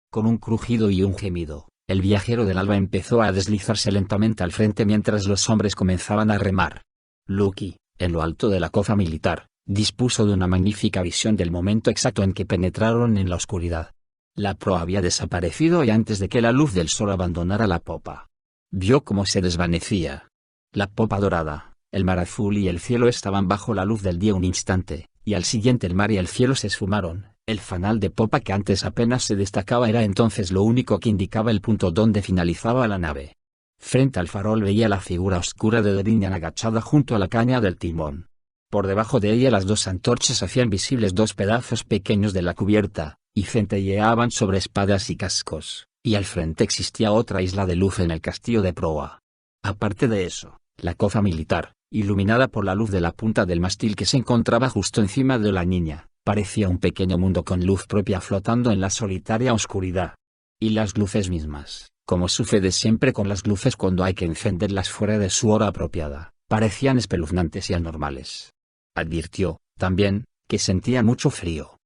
Con un crujido y un gemido, el viajero del alba empezó a deslizarse lentamente al frente mientras los hombres comenzaban a remar. Lucky, en lo alto de la cofra militar, dispuso de una magnífica visión del momento exacto en que penetraron en la oscuridad. La proa había desaparecido y antes de que la luz del sol abandonara la popa, vio cómo se desvanecía. La popa dorada, el mar azul y el cielo estaban bajo la luz del día un instante, y al siguiente el mar y el cielo se esfumaron. El fanal de popa, que antes apenas se destacaba, era entonces lo único que indicaba el punto donde finalizaba la nave. Frente al farol veía la figura oscura de Drinian agachada junto a la caña del timón. Por debajo de ella las 2 antorchas hacían visibles 2 pedazos pequeños de la cubierta, y centelleaban sobre espadas y cascos, y al frente existía otra isla de luz en el castillo de proa. Aparte de eso, la cofra militar, iluminada por la luz de la punta del mástil que se encontraba justo encima de la niña, parecía un pequeño mundo con luz propia flotando en la solitaria oscuridad. Y las luces mismas, como sucede siempre con las luces cuando hay que encenderlas fuera de su hora apropiada, parecían espeluznantes y anormales. Advirtió, también, que sentía mucho frío.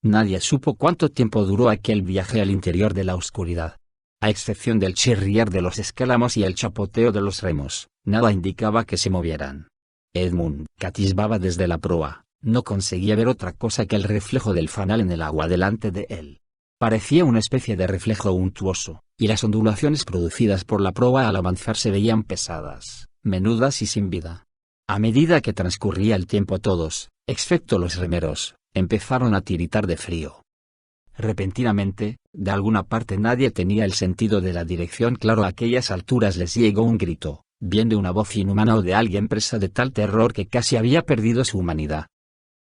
Nadie supo cuánto tiempo duró aquel viaje al interior de la oscuridad. A excepción del chirriar de los escálamos y el chapoteo de los remos, nada indicaba que se movieran. Edmund, que atisbaba desde la proa, no conseguía ver otra cosa que el reflejo del fanal en el agua delante de él. Parecía una especie de reflejo untuoso, y las ondulaciones producidas por la proa al avanzar se veían pesadas, menudas y sin vida. A medida que transcurría el tiempo todos, excepto los remeros, empezaron a tiritar de frío. Repentinamente, de alguna parte nadie tenía el sentido de la dirección claro. A aquellas alturas les llegó un grito, bien de una voz inhumana o de alguien presa de tal terror que casi había perdido su humanidad.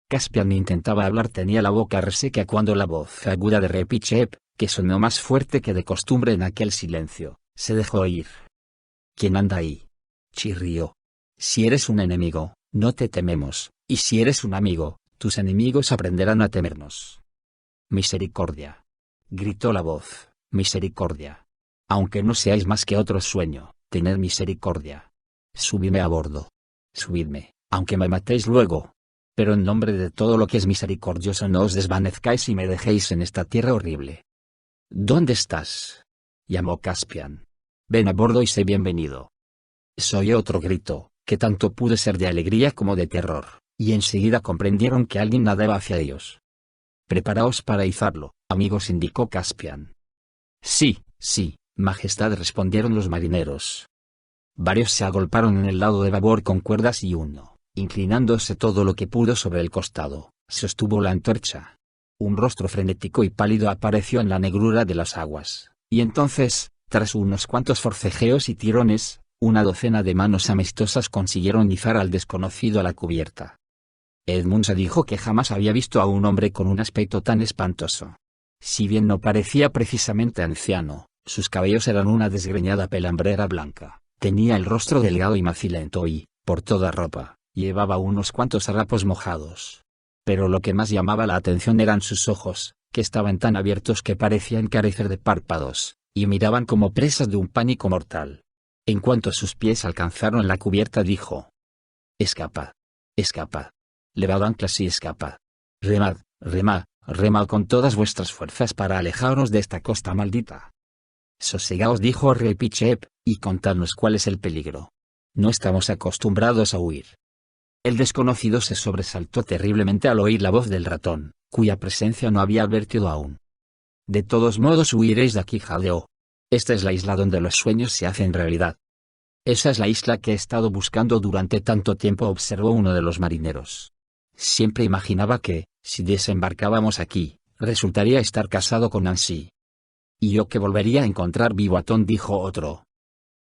Caspian intentaba hablar, tenía la boca reseca cuando la voz aguda de Repichep, que sonó más fuerte que de costumbre en aquel silencio, se dejó oír. «¿Quién anda ahí?», chirrió. «Si eres un enemigo, no te tememos, y si eres un amigo, tus enemigos aprenderán a temernos». «Misericordia», gritó la voz, «misericordia. Aunque no seáis más que otro sueño, tened misericordia. Subidme a bordo. Subidme, aunque me matéis luego. Pero en nombre de todo lo que es misericordioso no os desvanezcáis y me dejéis en esta tierra horrible». «¿Dónde estás?», llamó Caspian. «Ven a bordo y sé bienvenido». Se oyó otro grito, que tanto pudo ser de alegría como de terror, y enseguida comprendieron que alguien nadaba hacia ellos. «Preparaos para izarlo, amigos», indicó Caspian. «Sí, sí, Majestad», respondieron los marineros. Varios se agolparon en el lado de babor con cuerdas y uno, inclinándose todo lo que pudo sobre el costado, sostuvo la antorcha. Un rostro frenético y pálido apareció en la negrura de las aguas, y entonces, tras unos cuantos forcejeos y tirones, una docena de manos amistosas consiguieron izar al desconocido a la cubierta. Edmund se dijo que jamás había visto a un hombre con un aspecto tan espantoso. Si bien no parecía precisamente anciano, sus cabellos eran una desgreñada pelambrera blanca, tenía el rostro delgado y macilento y, por toda ropa, llevaba unos cuantos harapos mojados. Pero lo que más llamaba la atención eran sus ojos, que estaban tan abiertos que parecían carecer de párpados, y miraban como presas de un pánico mortal. En cuanto sus pies alcanzaron la cubierta dijo: «Escapa. Escapa. Levad anclas y escapa. Remad, remad, remad con todas vuestras fuerzas para alejaros de esta costa maldita». «Sosegaos», dijo Rey Pichep, «y contadnos cuál es el peligro. No estamos acostumbrados a huir». El desconocido se sobresaltó terriblemente al oír la voz del ratón, cuya presencia no había advertido aún. «De todos modos huiréis de aquí», jadeó. «Esta es la isla donde los sueños se hacen realidad». «Esa es la isla que he estado buscando durante tanto tiempo», observó uno de los marineros. «Siempre imaginaba que, si desembarcábamos aquí, resultaría estar casado con Nancy. Y yo que volvería a encontrar vivo a Tom», dijo otro.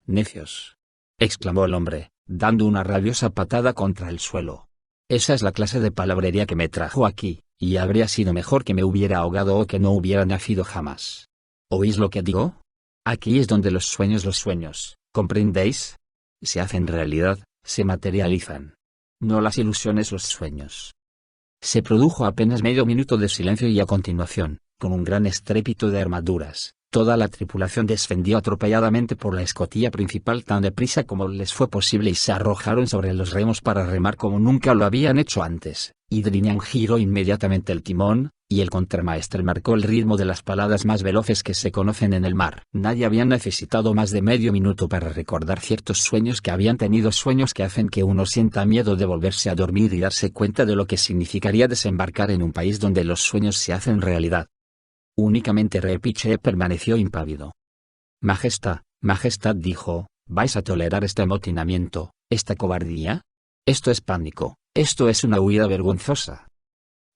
«Necios», exclamó el hombre, dando una rabiosa patada contra el suelo. «Esa es la clase de palabrería que me trajo aquí, y habría sido mejor que me hubiera ahogado o que no hubiera nacido jamás. ¿Oís lo que digo? Aquí es donde los sueños, ¿comprendéis? Se hacen realidad, se materializan. No las ilusiones, los sueños». Se produjo apenas medio minuto de silencio y a continuación, con un gran estrépito de armaduras, toda la tripulación descendió atropelladamente por la escotilla principal tan deprisa como les fue posible y se arrojaron sobre los remos para remar como nunca lo habían hecho antes. Drinian giró inmediatamente el timón, y el contramaestre marcó el ritmo de las paladas más veloces que se conocen en el mar. Nadie había necesitado más de medio minuto para recordar ciertos sueños que habían tenido, sueños que hacen que uno sienta miedo de volverse a dormir y darse cuenta de lo que significaría desembarcar en un país donde los sueños se hacen realidad. Únicamente Repiche permaneció impávido. «Majestad, Majestad», dijo, «¿vais a tolerar este amotinamiento, esta cobardía? Esto es pánico, esto es una huida vergonzosa».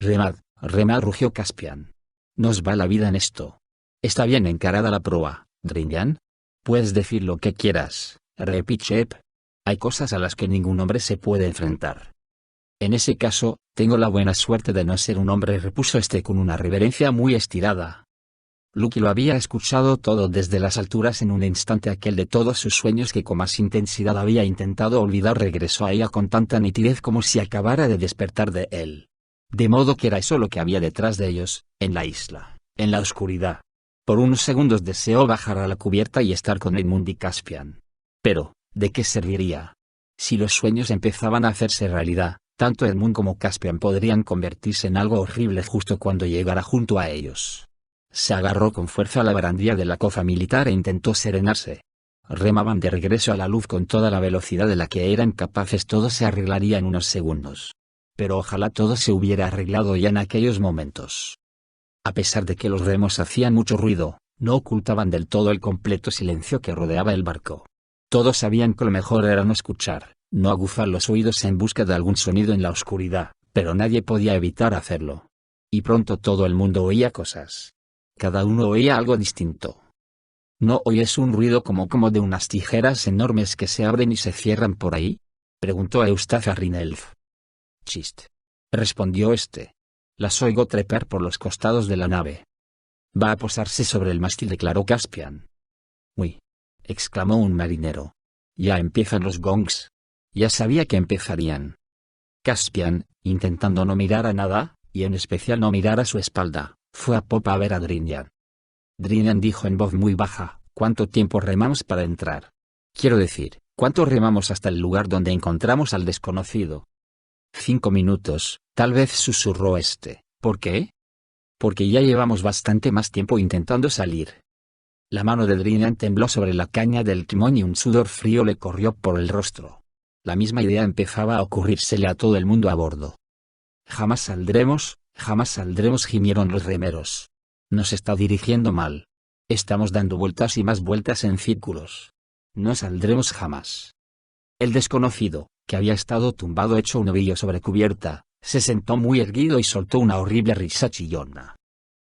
«Remad, remad», rugió Caspian. «Nos va la vida en esto. ¿Está bien encarada la proa, Drinian? Puedes decir lo que quieras, Repiche. Hay cosas a las que ningún hombre se puede enfrentar». «En ese caso, tengo la buena suerte de no ser un hombre», repuso este con una reverencia muy estirada. Lucky lo había escuchado todo desde las alturas. En un instante aquel de todos sus sueños que con más intensidad había intentado olvidar regresó a ella con tanta nitidez como si acabara de despertar de él. De modo que era eso lo que había detrás de ellos, en la isla, en la oscuridad. Por unos segundos deseó bajar a la cubierta y estar con Edmund y Caspian. Pero, ¿de qué serviría? Si los sueños empezaban a hacerse realidad, tanto Edmund como Caspian podrían convertirse en algo horrible justo cuando llegara junto a ellos. Se agarró con fuerza a la barandilla de la cofa militar e intentó serenarse. Remaban de regreso a la luz con toda la velocidad de la que eran capaces. Todo se arreglaría en unos segundos. Pero ojalá todo se hubiera arreglado ya en aquellos momentos. A pesar de que los remos hacían mucho ruido, no ocultaban del todo el completo silencio que rodeaba el barco. Todos sabían que lo mejor era no escuchar, no aguzar los oídos en busca de algún sonido en la oscuridad, pero nadie podía evitar hacerlo. Y pronto todo el mundo oía cosas. Cada uno oía algo distinto. ¿No oyes un ruido como de unas tijeras enormes que se abren y se cierran por ahí?, preguntó Eustace a Rinelf. «Chist», respondió este. «Las oigo trepar por los costados de la nave». «Va a posarse sobre el mástil», declaró Caspian. «Uy», exclamó un marinero. «Ya empiezan los gongs». Ya sabía que empezarían. Caspian, intentando no mirar a nada, y en especial no mirar a su espalda, fue a popa a ver a Drinian. Drinian dijo en voz muy baja: «¿Cuánto tiempo remamos para entrar? Quiero decir, ¿cuánto remamos hasta el lugar donde encontramos al desconocido?» 5 minutos, tal vez, susurró este. «¿Por qué?» «Porque ya llevamos bastante más tiempo intentando salir». La mano de Drinian tembló sobre la caña del timón y un sudor frío le corrió por el rostro. La misma idea empezaba a ocurrírsele a todo el mundo a bordo. Jamás saldremos, gimieron los remeros. Nos está dirigiendo mal. Estamos dando vueltas y más vueltas en círculos. No saldremos jamás. El desconocido, que había estado tumbado hecho un ovillo sobre cubierta, se sentó muy erguido y soltó una horrible risa chillona.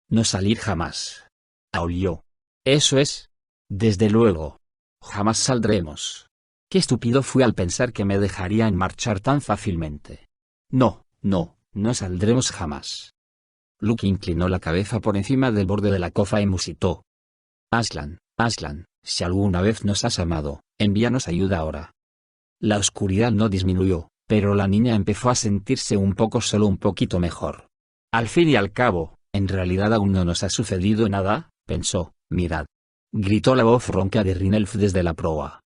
No salir jamás. Aulló. Eso es. Desde luego. Jamás saldremos. Qué estúpido fui al pensar que me dejarían marchar tan fácilmente. No saldremos jamás. Luke inclinó la cabeza por encima del borde de la cofa y musitó. Aslan, si alguna vez nos has amado, envíanos ayuda ahora. La oscuridad no disminuyó, pero la niña empezó a sentirse solo un poquito mejor. Al fin y al cabo, en realidad aún no nos ha sucedido nada, pensó. Mirad. Gritó la voz ronca de Rinelf desde la proa.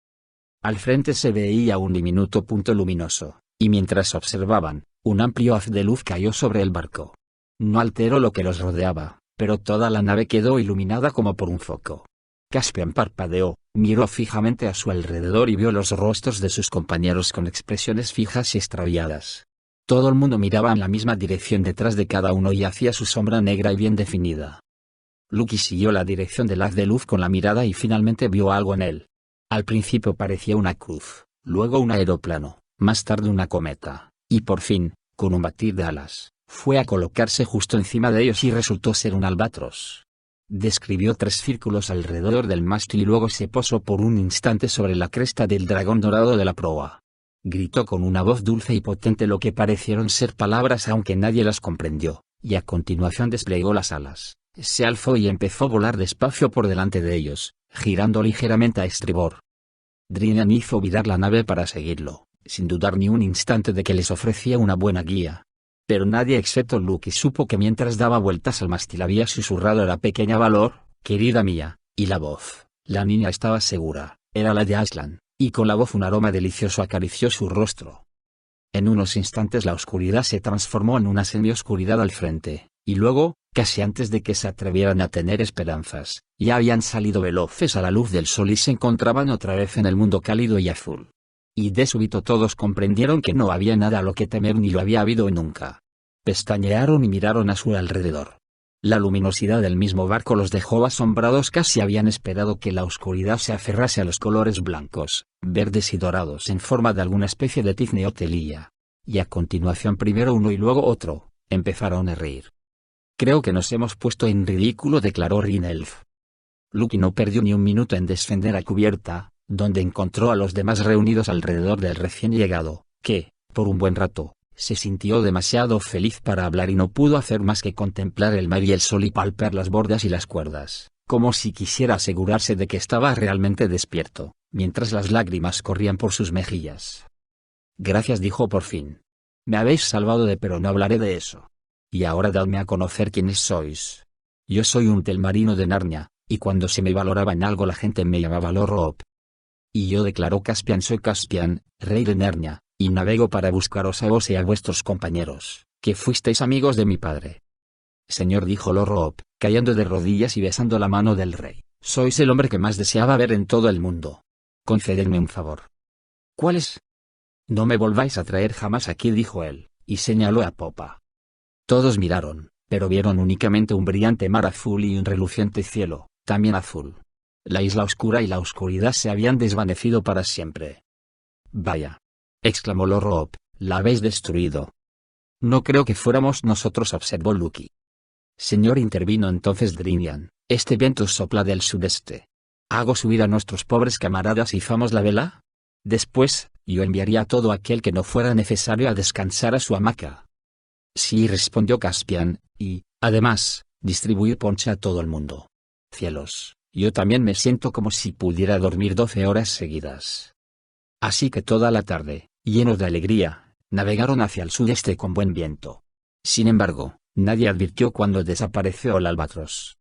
Al frente se veía un diminuto punto luminoso, y mientras observaban, un amplio haz de luz cayó sobre el barco. No alteró lo que los rodeaba, pero toda la nave quedó iluminada como por un foco. Caspian parpadeó, miró fijamente a su alrededor y vio los rostros de sus compañeros con expresiones fijas y extraviadas. Todo el mundo miraba en la misma dirección detrás de cada uno y hacía su sombra negra y bien definida. Luke siguió la dirección del haz de luz con la mirada y finalmente vio algo en él. Al principio parecía una cruz, luego un aeroplano, más tarde una cometa, y por fin, con un batir de alas, fue a colocarse justo encima de ellos y resultó ser un albatros. Describió 3 círculos alrededor del mástil y luego se posó por un instante sobre la cresta del dragón dorado de la proa. Gritó con una voz dulce y potente lo que parecieron ser palabras aunque nadie las comprendió, y a continuación desplegó las alas, se alzó y empezó a volar despacio por delante de ellos, girando ligeramente a estribor. Drinian hizo virar la nave para seguirlo, sin dudar ni un instante de que les ofrecía una buena guía. Pero nadie excepto Luke supo que mientras daba vueltas al mástil había susurrado a la pequeña Valor, querida mía, y la voz, la niña estaba segura, era la de Aslan, y con la voz un aroma delicioso acarició su rostro. En unos instantes la oscuridad se transformó en una semioscuridad al frente, y luego, casi antes de que se atrevieran a tener esperanzas, ya habían salido veloces a la luz del sol y se encontraban otra vez en el mundo cálido y azul. Y de súbito todos comprendieron que no había nada a lo que temer ni lo había habido nunca. Pestañearon y miraron a su alrededor. La luminosidad del mismo barco los dejó asombrados, casi habían esperado que la oscuridad se aferrase a los colores blancos, verdes y dorados en forma de alguna especie de tizne o telilla. Y a continuación primero uno y luego otro, empezaron a reír. Creo que nos hemos puesto en ridículo, declaró Rinelf. Luke no perdió ni un minuto en descender a cubierta, donde encontró a los demás reunidos alrededor del recién llegado, que, por un buen rato, se sintió demasiado feliz para hablar y no pudo hacer más que contemplar el mar y el sol y palpar las bordas y las cuerdas, como si quisiera asegurarse de que estaba realmente despierto, mientras las lágrimas corrían por sus mejillas. Gracias, dijo por fin. Me habéis salvado pero no hablaré de eso. Y ahora dadme a conocer quiénes sois. Yo soy un telmarino de Narnia, y cuando se me valoraba en algo la gente me llamaba Lorroop. Y yo, declaró Caspian, soy Caspian, rey de Narnia, y navego para buscaros a vos y a vuestros compañeros, que fuisteis amigos de mi padre. Señor, dijo Lorroop, cayendo de rodillas y besando la mano del rey, sois el hombre que más deseaba ver en todo el mundo. Concededme un favor. ¿Cuál es? No me volváis a traer jamás aquí, dijo él, y señaló a popa. Todos miraron, pero vieron únicamente un brillante mar azul y un reluciente cielo, también azul. La isla oscura y la oscuridad se habían desvanecido para siempre. Vaya, exclamó Lorroop, la habéis destruido. No creo que fuéramos nosotros, observó Luke. Señor, intervino entonces Drinian, este viento sopla del sudeste. ¿Hago subir a nuestros pobres camaradas y izamos la vela? Después, yo enviaría a todo aquel que no fuera necesario a descansar a su hamaca. Sí, respondió Caspian, y, además, distribuir ponche a todo el mundo. Cielos, yo también me siento como si pudiera dormir 12 horas seguidas. Así que toda la tarde, llenos de alegría, navegaron hacia el sudeste con buen viento. Sin embargo, nadie advirtió cuando desapareció el albatros.